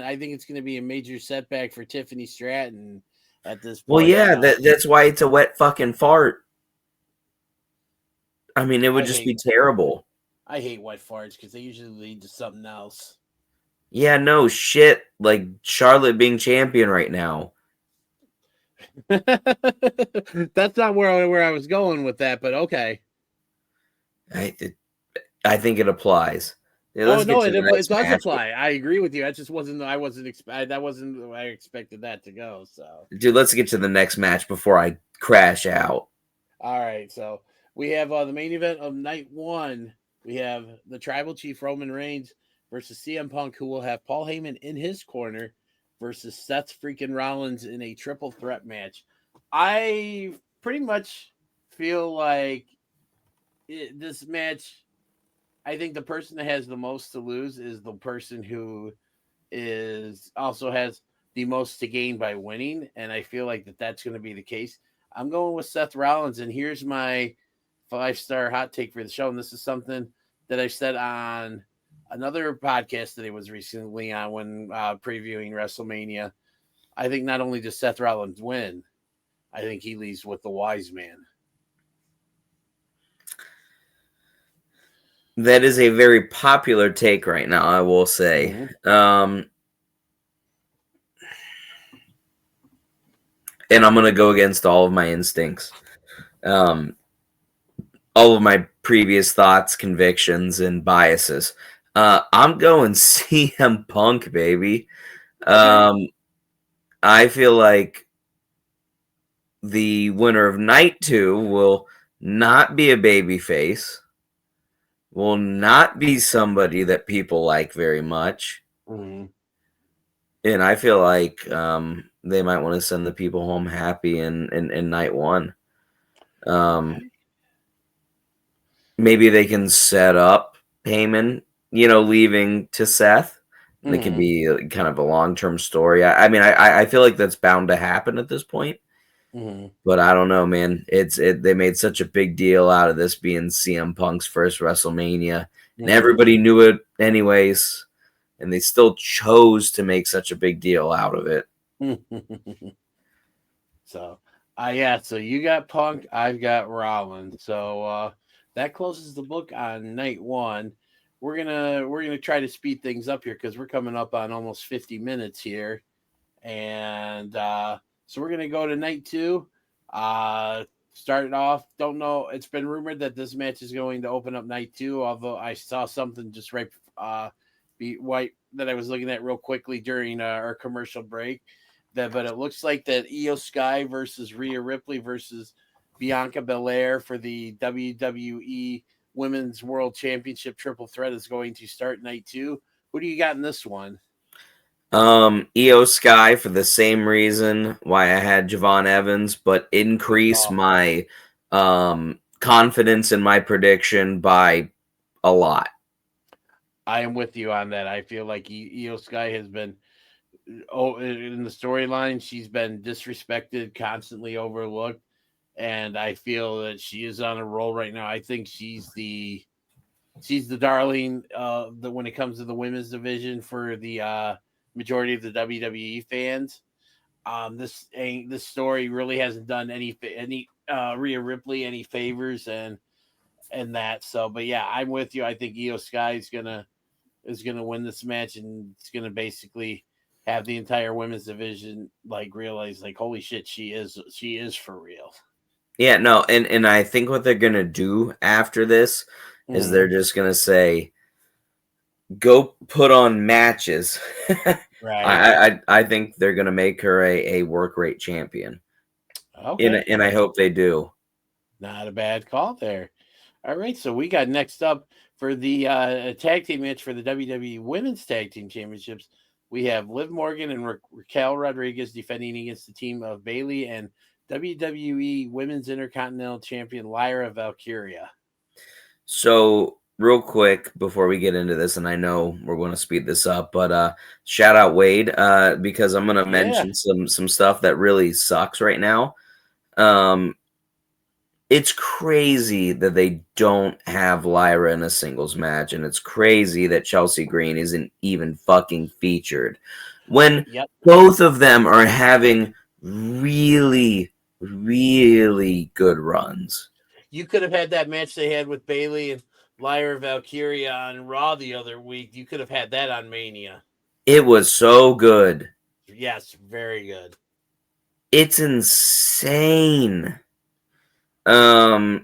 I think it's gonna be a major setback for Tiffany Stratton at this point. Well, yeah, that's why it's a wet fucking fart. I mean, it would just be terrible. I hate wet farts because they usually lead to something else. Yeah, no shit. Like Charlotte being champion right now. That's not where I was going with that, but okay. I think it applies. Yeah, it does apply. I agree with you. That just wasn't. I expected that to go. So, dude, let's get to the next match before I crash out. All right, so we have the main event of night 1. We have the Tribal Chief Roman Reigns versus CM Punk, who will have Paul Heyman in his corner, versus Seth freaking Rollins in a triple threat match. I pretty much feel like this match, I think the person that has the most to lose is the person who also has the most to gain by winning, and I feel like that's going to be the case. I'm going with Seth Rollins, and here's my 5-star hot take for the show, and this is something that I said on another podcast that I was recently on when previewing WrestleMania. I think not only does Seth Rollins win, I think he leaves with the wise man. That is a very popular take right now, I will say. And I'm going to go against all of my instincts. All of my previous thoughts, convictions, and biases. I'm going CM Punk, baby. I feel like the winner of night 2 will not be a babyface, will not be somebody that people like very much. And I feel like they might want to send the people home happy in night 1. Maybe they can set up Heyman, leaving to Seth. It could be kind of a long-term story. I mean, I feel like that's bound to happen at this point. But I don't know, man. They made such a big deal out of this being CM Punk's first WrestleMania, and everybody knew it anyways, and they still chose to make such a big deal out of it. So, so you got Punk, I've got Rollins. So that closes the book on night 1. We're gonna try to speed things up here because we're coming up on almost 50 minutes here, and so we're gonna go to night 2. Starting off, don't know. It's been rumored that this match is going to open up night 2. Although I saw something just right that I was looking at real quickly during our commercial break. But it looks like that Io Sky versus Rhea Ripley versus Bianca Belair for the WWE Women's World Championship triple threat is going to start night 2. Who do you got in this one? Io Sky for the same reason why I had Javon Evans, but increase my confidence in my prediction by a lot. I am with you on that. I feel like Io Sky has been in the storyline, she's been disrespected, constantly overlooked, and I feel that she is on a roll right now. I think she's the darling when it comes to the women's division for the majority of the WWE fans. This story really hasn't done any Rhea Ripley any favors and that. So, but yeah, I'm with you. I think Io Sky is gonna win this match, and it's gonna basically have the entire women's division like realize like, holy shit, she is for real. Yeah, no, and I think what they're gonna do after this is they're just gonna say, go put on matches. Right. I think they're gonna make her a work rate champion. Okay. And I hope they do. Not a bad call there. All right, so we got next up for the tag team match for the WWE Women's Tag Team Championships. We have Liv Morgan and Raquel Rodriguez defending against the team of Bayley and WWE Women's Intercontinental Champion Lyra Valkyria. So real quick before we get into this, and I know we're going to speed this up, but shout out Wade, because I'm going to mention some stuff that really sucks right now. It's crazy that they don't have Lyra in a singles match, and it's crazy that Chelsea Green isn't even fucking featured when both of them are having really, really good runs. You could have had that match they had with Bayley and Lyra Valkyria on Raw the other week. You could have had that on Mania. It was so good. Yes, very good. It's insane. But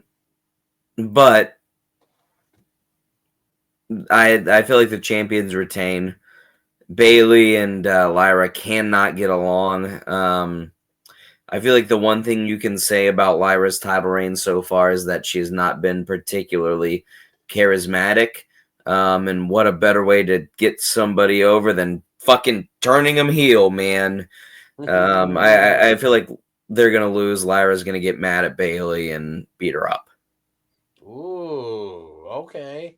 I feel like the champions retain. Bayley and Lyra cannot get along. I feel like the one thing you can say about Lyra's title reign so far is that she has not been particularly charismatic. And what a better way to get somebody over than fucking turning them heel, man. I feel like they're going to lose. Lyra's going to get mad at Bayley and beat her up. Ooh, okay.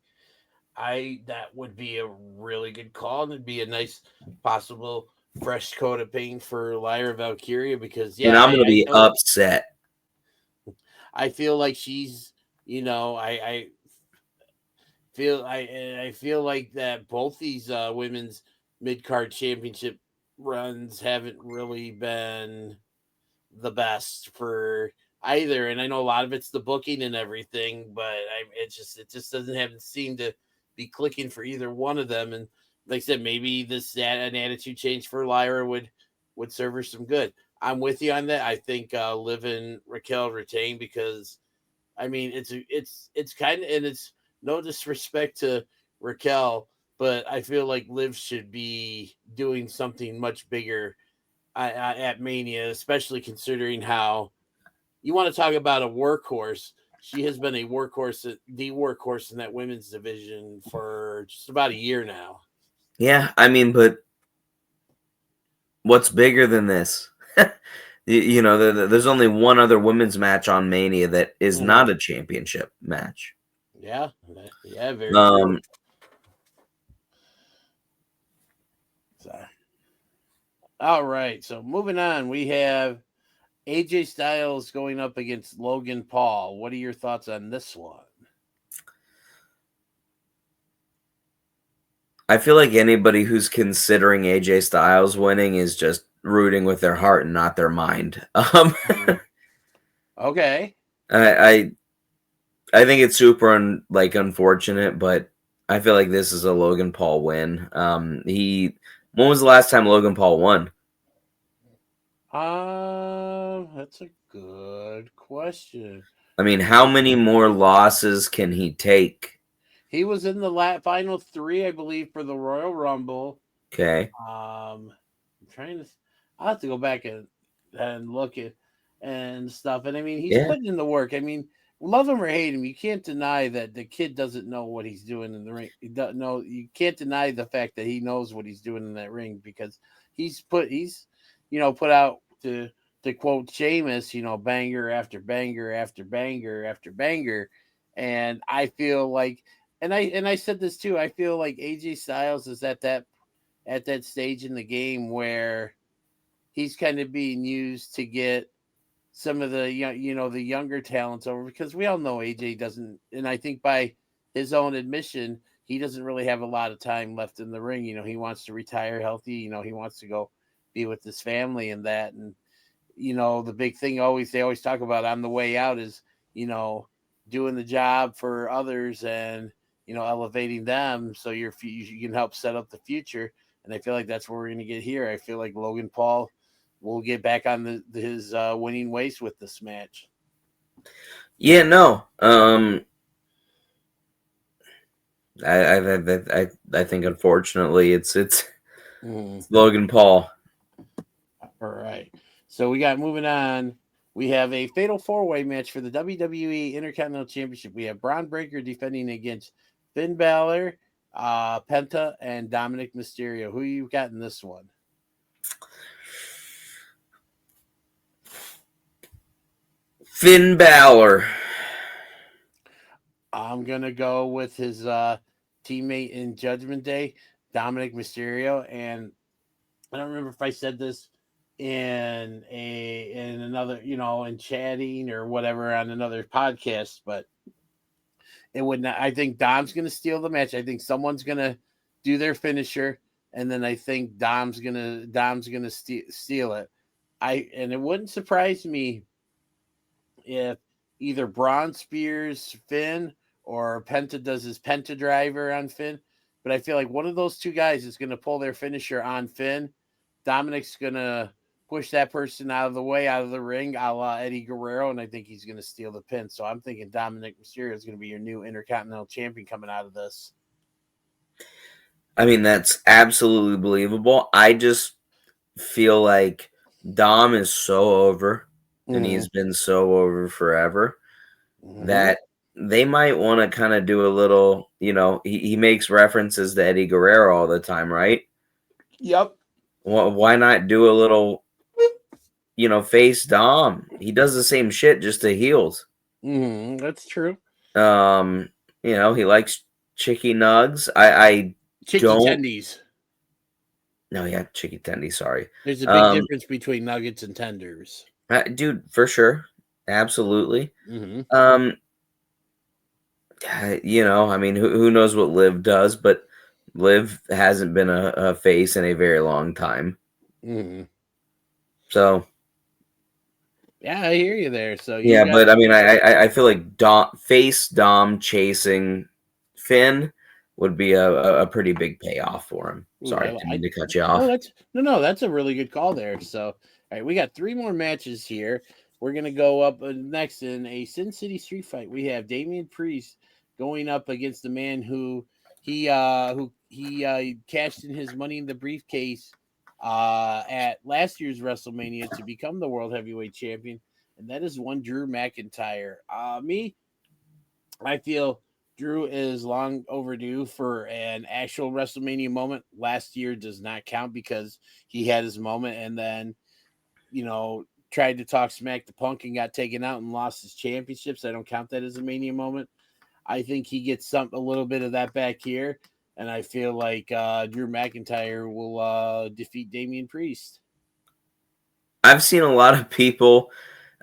That would be a really good call, and it'd be a nice possible fresh coat of paint for Lyra Valkyria because and I'm gonna be upset. I feel like she's, I feel like that both these women's mid-card championship runs haven't really been the best for either, and I know a lot of it's the booking and everything, but it just doesn't seem to be clicking for either one of them. And like I said, maybe an attitude change for Lyra would serve her some good. I'm with you on that. I think Liv and Raquel retain because, I mean, it's kind of, and it's no disrespect to Raquel, but I feel like Liv should be doing something much bigger at Mania, especially considering how you want to talk about a workhorse. She has been the workhorse in that women's division for just about a year now. Yeah, I mean, but what's bigger than this? There's only one other women's match on Mania that is not a championship match. Yeah, very true. All right, so moving on, we have AJ Styles going up against Logan Paul. What are your thoughts on this one? I feel like anybody who's considering AJ Styles winning is just rooting with their heart and not their mind. Okay. I think it's super unfortunate, but I feel like this is a Logan Paul win. When was the last time Logan Paul won? That's a good question. I mean, how many more losses can he take? He was in the final 3, I believe, for the Royal Rumble. Okay. I'm trying to. I'll have to go back and look at and stuff. And I mean, he's putting in the work. I mean, love him or hate him, you can't deny that the kid doesn't know what he's doing in the ring. You can't deny the fact that he knows what he's doing in that ring because he's put out to quote Sheamus, banger after banger after banger after banger. And I feel like, and I said this too, I feel like AJ Styles is at that stage in the game where he's kind of being used to get some of the the younger talents over because we all know AJ doesn't, and I think by his own admission, he doesn't really have a lot of time left in the ring. He wants to retire healthy. He wants to go be with his family and that. And the big thing they always talk about on the way out is doing the job for others and elevating them so you can help set up the future. and I feel like that's what we're going to get here. I feel like Logan Paul will get back on his winning ways with this match. Yeah, no. I think unfortunately it's Logan Paul. All right. So we got moving on. We have a fatal 4-way match for the WWE Intercontinental Championship. We have Braun Breaker defending against Finn Balor, Penta, and Dominic Mysterio. Who you got in this one? Finn Balor. I'm gonna go with his teammate in Judgment Day, Dominic Mysterio, and I don't remember if I said this in another, in chatting or whatever on another podcast, but it would not. I think Dom's gonna steal the match. I think someone's gonna do their finisher, and then I think Dom's gonna steal it. And it wouldn't surprise me if either Braun spears Finn or Penta does his Penta driver on Finn. But I feel like one of those two guys is going to pull their finisher on Finn. Dominic's going to push that person out of the way, out of the ring, a la Eddie Guerrero, and I think he's going to steal the pin. So I'm thinking Dominic Mysterio is going to be your new Intercontinental Champion coming out of this. I mean, that's absolutely believable. I just feel like Dom is so over, and he's been so over forever, that they might want to kind of do a little, he makes references to Eddie Guerrero all the time, right? Yep. Well, why not do a little, face Dom? He does the same shit, just to heels. That's true. He likes chicky nugs. I chicky tendies. No, yeah, chicky tendies. Sorry. There's a big difference between nuggets and tenders. Dude, for sure. Absolutely. I mean, who knows what Liv does, but Liv hasn't been a face in a very long time. So, yeah, I hear you there. So but I mean, I feel like Dom chasing Finn would be a pretty big payoff for him. Sorry, didn't mean to cut you off. That's a really good call there. So, all right, we got 3 more matches here. We're gonna go up next in a Sin City Street Fight. We have Damian Priest going up against the man who cashed in his Money in the Briefcase at last year's WrestleMania to become the World Heavyweight Champion, and that is one Drew McIntyre. I feel Drew is long overdue for an actual WrestleMania moment. Last year does not count because he had his moment and then, tried to talk smack to Punk and got taken out and lost his championships. I don't count that as a Mania moment. I think he gets a little bit of that back here, and I feel like Drew McIntyre will defeat Damian Priest. I've seen a lot of people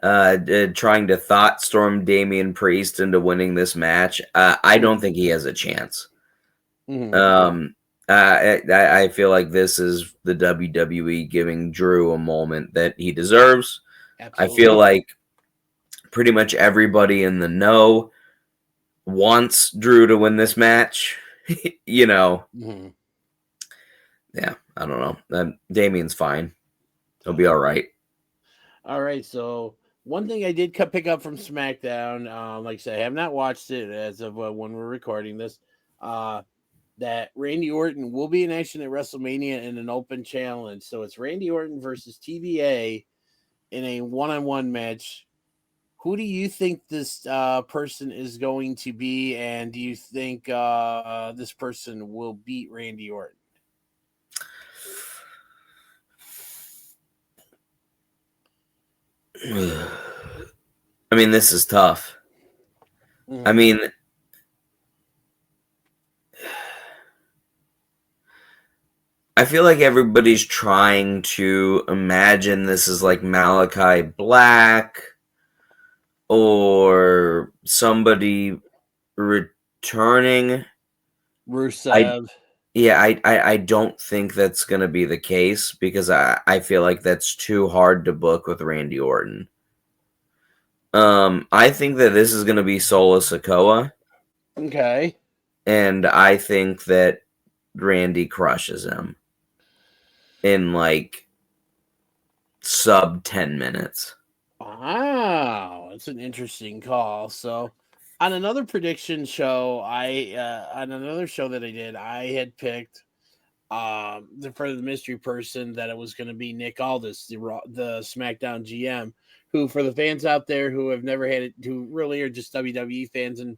trying to thought storm Damian Priest into winning this match. I don't think he has a chance. I feel like this is the WWE giving Drew a moment that he deserves. Absolutely. I feel like pretty much everybody in the know wants Drew to win this match. Yeah, I don't know. Damian's fine. He'll be all right. All right, so one thing I did pick up from SmackDown, like I said, I have not watched it as of when we're recording this, that Randy Orton will be in action at WrestleMania in an open challenge. So it's Randy Orton versus TBA in a one-on-one match. Who do you think this person is going to be, and do you think this person will beat Randy Orton? I mean, this is tough. I mean, I feel like everybody's trying to imagine this is like Malachi Black or somebody returning. Rusev. I don't think that's going to be the case because I feel like that's too hard to book with Randy Orton. I think that this is going to be Solo Sikoa. Okay. And I think that Randy crushes him. in like sub 10 minutes. Wow, that's an interesting call. So, on another prediction show, on another show that I did, I had picked for the mystery person that it was going to be Nick Aldis, the SmackDown GM, who, for the fans out there who have never had it, who really are just WWE fans and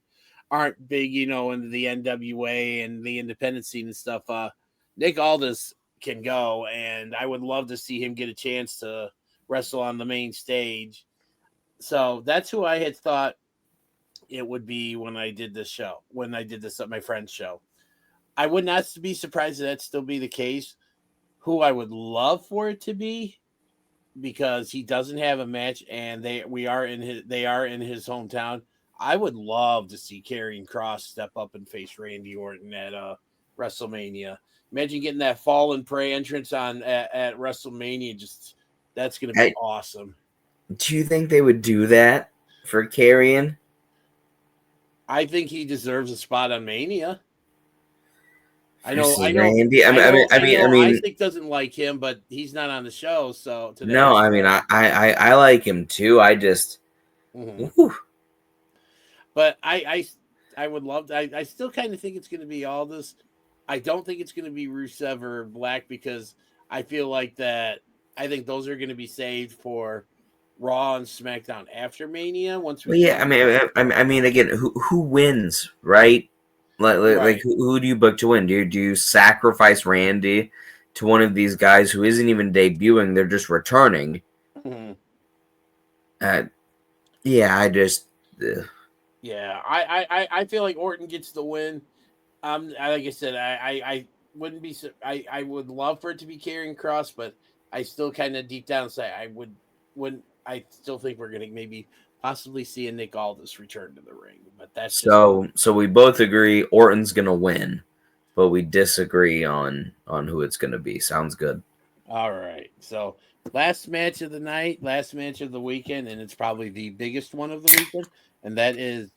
aren't big, into the NWA and the independent scene and stuff. Nick Aldis can go, and I would love to see him get a chance to wrestle on the main stage. So that's who I had thought it would be when I did this show, when I did this at my friend's show. I would not be surprised if that still be the case. Who I would love for it to be, because he doesn't have a match and they are in his hometown. I would love to see Karrion Kross step up and face Randy Orton at WrestleMania. Imagine getting that Fall and Pray entrance at WrestleMania. Just that's going to be awesome. Do you think they would do that for Karrion? I think he deserves a spot on Mania. I know. Randy. I mean, Isaac doesn't like him, but he's not on the show. So today, no, I mean, I like him too. I just, but I would love to. I still kind of think it's going to be Aldis. I don't think it's going to be Rusev or Black, because I feel like that. I think those are going to be saved for Raw and SmackDown after Mania. Once we, I mean, again, who wins, right? Like who do you book to win? Do you sacrifice Randy to one of these guys who isn't even debuting? They're just returning. Mm-hmm. I just. Yeah, I feel like Orton gets the win. Like I said, I wouldn't be. I would love for it to be Karrion Kross, but I still kind of deep down say wouldn't. I still think we're gonna maybe possibly see a Nick Aldis return to the ring, but that's so we both agree Orton's gonna win, but we disagree on who it's gonna be. Sounds good. All right, so last match of the night, last match of the weekend, and it's probably the biggest one of the weekend, and that is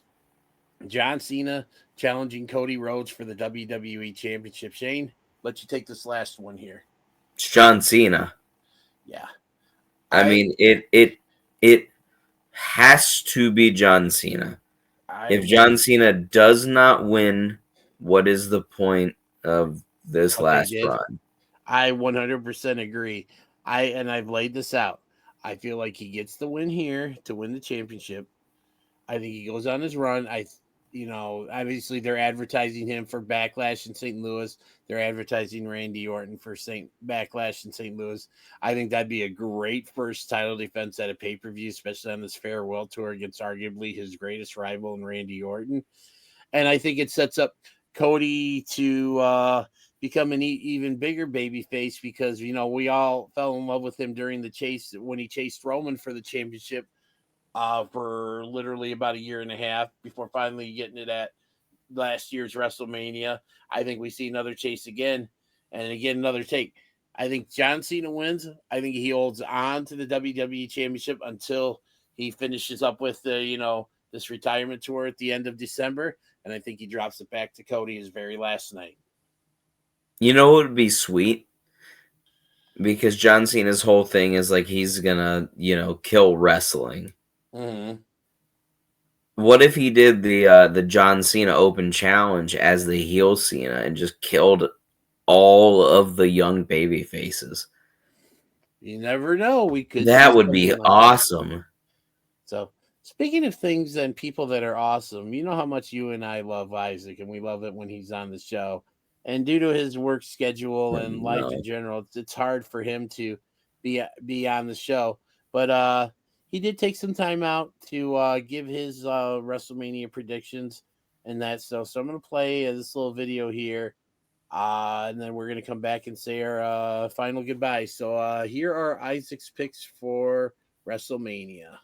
John Cena challenging Cody Rhodes for the WWE Championship. Shane, let you take this last one here. It's John Cena. Yeah. I mean, it has to be John Cena. If John Cena does not win, what is the point of this last run? I 100% agree. I've laid this out. I feel like he gets the win here to win the championship. I think he goes on his run. Obviously they're advertising him for Backlash in St. Louis. They're advertising Randy Orton for Backlash in St. Louis. I think that'd be a great first title defense at a pay-per-view, especially on this farewell tour against arguably his greatest rival in Randy Orton. And I think it sets up Cody to become an even bigger babyface, because, we all fell in love with him during the chase when he chased Roman for the championship for literally about a year and a half before finally getting it at last year's WrestleMania. I think we see another chase again, and again another take. I think John Cena wins. I think he holds on to the WWE Championship until he finishes up with the this retirement tour at the end of December, and I think he drops it back to Cody his very last night. You know what would be sweet? Because John Cena's whole thing is like he's gonna, kill wrestling. Mm-hmm. What if he did the John Cena Open Challenge as the heel Cena and just killed all of the young baby faces? You never know. We could. That would be awesome. That. So, speaking of things and people that are awesome, you know how much you and I love Isaac, and we love it when he's on the show. And due to his work schedule and life in general, it's hard for him to be on the show. But he did take some time out to give his WrestleMania predictions and that stuff. So I'm going to play this little video here, and then we're going to come back and say our final goodbye. So here are Isaac's picks for WrestleMania.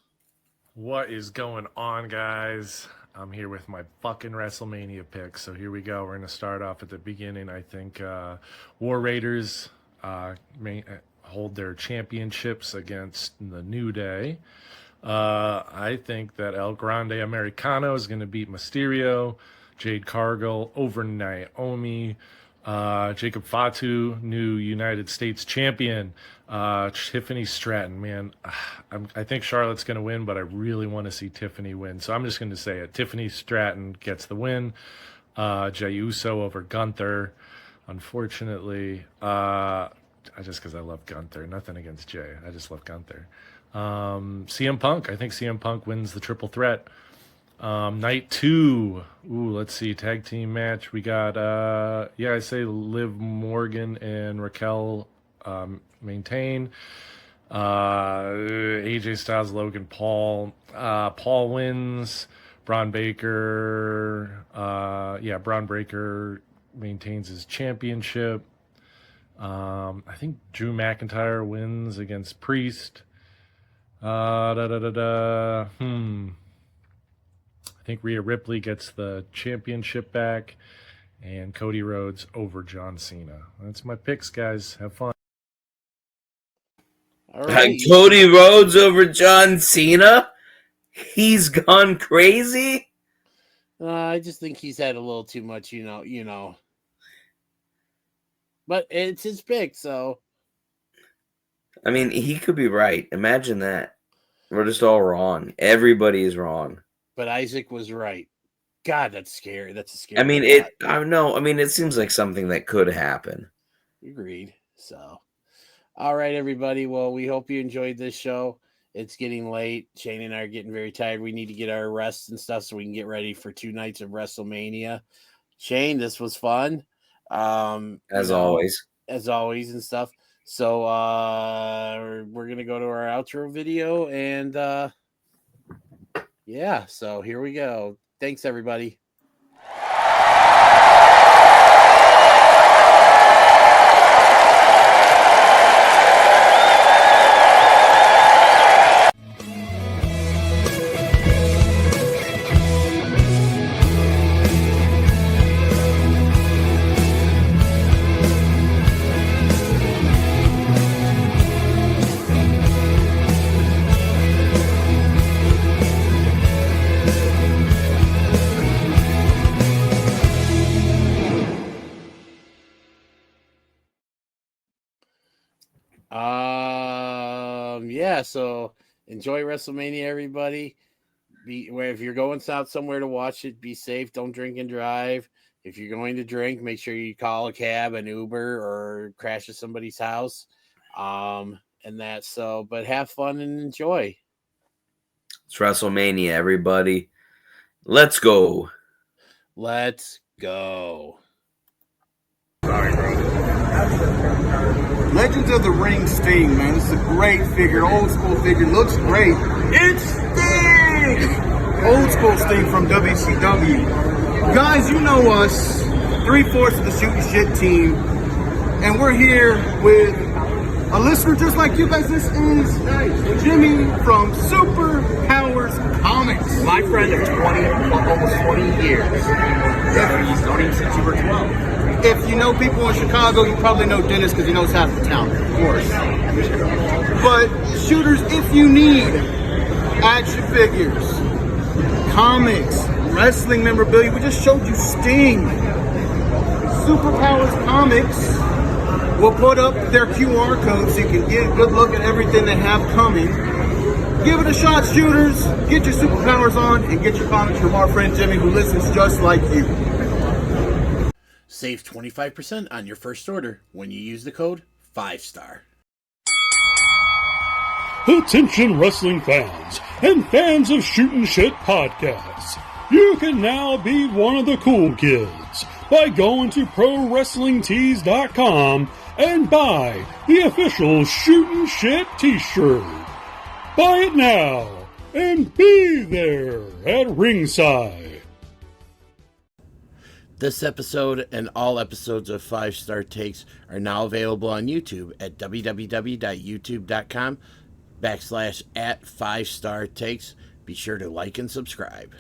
What is going on, guys? I'm here with my fucking WrestleMania picks. So here we go. We're going to start off at the beginning. I think War Raiders may hold their championships against the New Day. I think that El Grande Americano is going to beat Mysterio. Jade Cargill over Naomi. Jacob Fatu, new United States champion. Tiffany Stratton, man, I think Charlotte's going to win, but I really want to see Tiffany win. So I'm just going to say it. Tiffany Stratton gets the win. Jey Uso over Gunther. Unfortunately, just because I love Gunther. Nothing against Jay. I just love Gunther. CM Punk. I think CM Punk wins the triple threat. Night 2. Let's see. Tag team match. We got, I say Liv Morgan and Raquel maintain. AJ Styles, Logan Paul. Paul wins. Braun Breaker. Braun Breaker maintains his championship. I think Drew McIntyre wins against Priest. I think Rhea Ripley gets the championship back, and Cody Rhodes over John Cena. That's my picks, guys. Have fun. All right. Cody Rhodes over John Cena? He's gone crazy? I just think he's had a little too much, you know. But it's his pick, so. I mean, he could be right. Imagine that. We're just all wrong. Everybody is wrong. But Isaac was right. God, that's scary. That's a scary. I mean, it seems like something that could happen. Agreed. So, all right, everybody. Well, we hope you enjoyed this show. It's getting late. Shane and I are getting very tired. We need to get our rest and stuff so we can get ready for 2 nights of WrestleMania. Shane, this was fun. As always and stuff. So we're gonna go to our outro video and so here we go. Thanks, everybody. So enjoy WrestleMania, everybody. If you're going out somewhere to watch it, be safe. Don't drink and drive. If you're going to drink, make sure you call a cab, an Uber, or crash at somebody's house. But have fun and enjoy. It's WrestleMania, everybody. Let's go. Let's go. Sorry, bro. Legends of the Ring Sting, man. This is a great figure, old school figure. Looks great. It's Sting! Old school Sting from WCW. Guys, you know us, 3/4 of the Shooting Shit team, and we're here with a listener just like you guys. This is Jimmy from Super Powers Comics. My friend of almost 20 years. He's known him since you were 12. If you know people in Chicago, you probably know Dennis because he knows half the town, of course. But shooters, if you need action figures, comics, wrestling memorabilia, we just showed you Sting. Superpowers Comics will put up their QR code so you can get a good look at everything they have coming. Give it a shot, shooters. Get your superpowers on and get your comics from our friend Jimmy, who listens just like you. Save 25% on your first order when you use the code 5-STAR. Attention wrestling fans and fans of Shootin' Shit podcasts. You can now be one of the cool kids by going to ProWrestlingTees.com and buy the official Shootin' Shit t-shirt. Buy it now and be there at ringside. This episode and all episodes of 5-Star Takes are now available on YouTube at www.youtube.com/@5-Star Takes. Be sure to like and subscribe.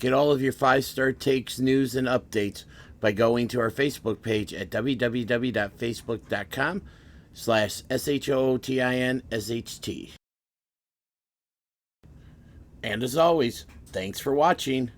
Get all of your 5-Star Takes news and updates by going to our Facebook page at www.facebook.com/SHOOTINSHT. And as always, thanks for watching.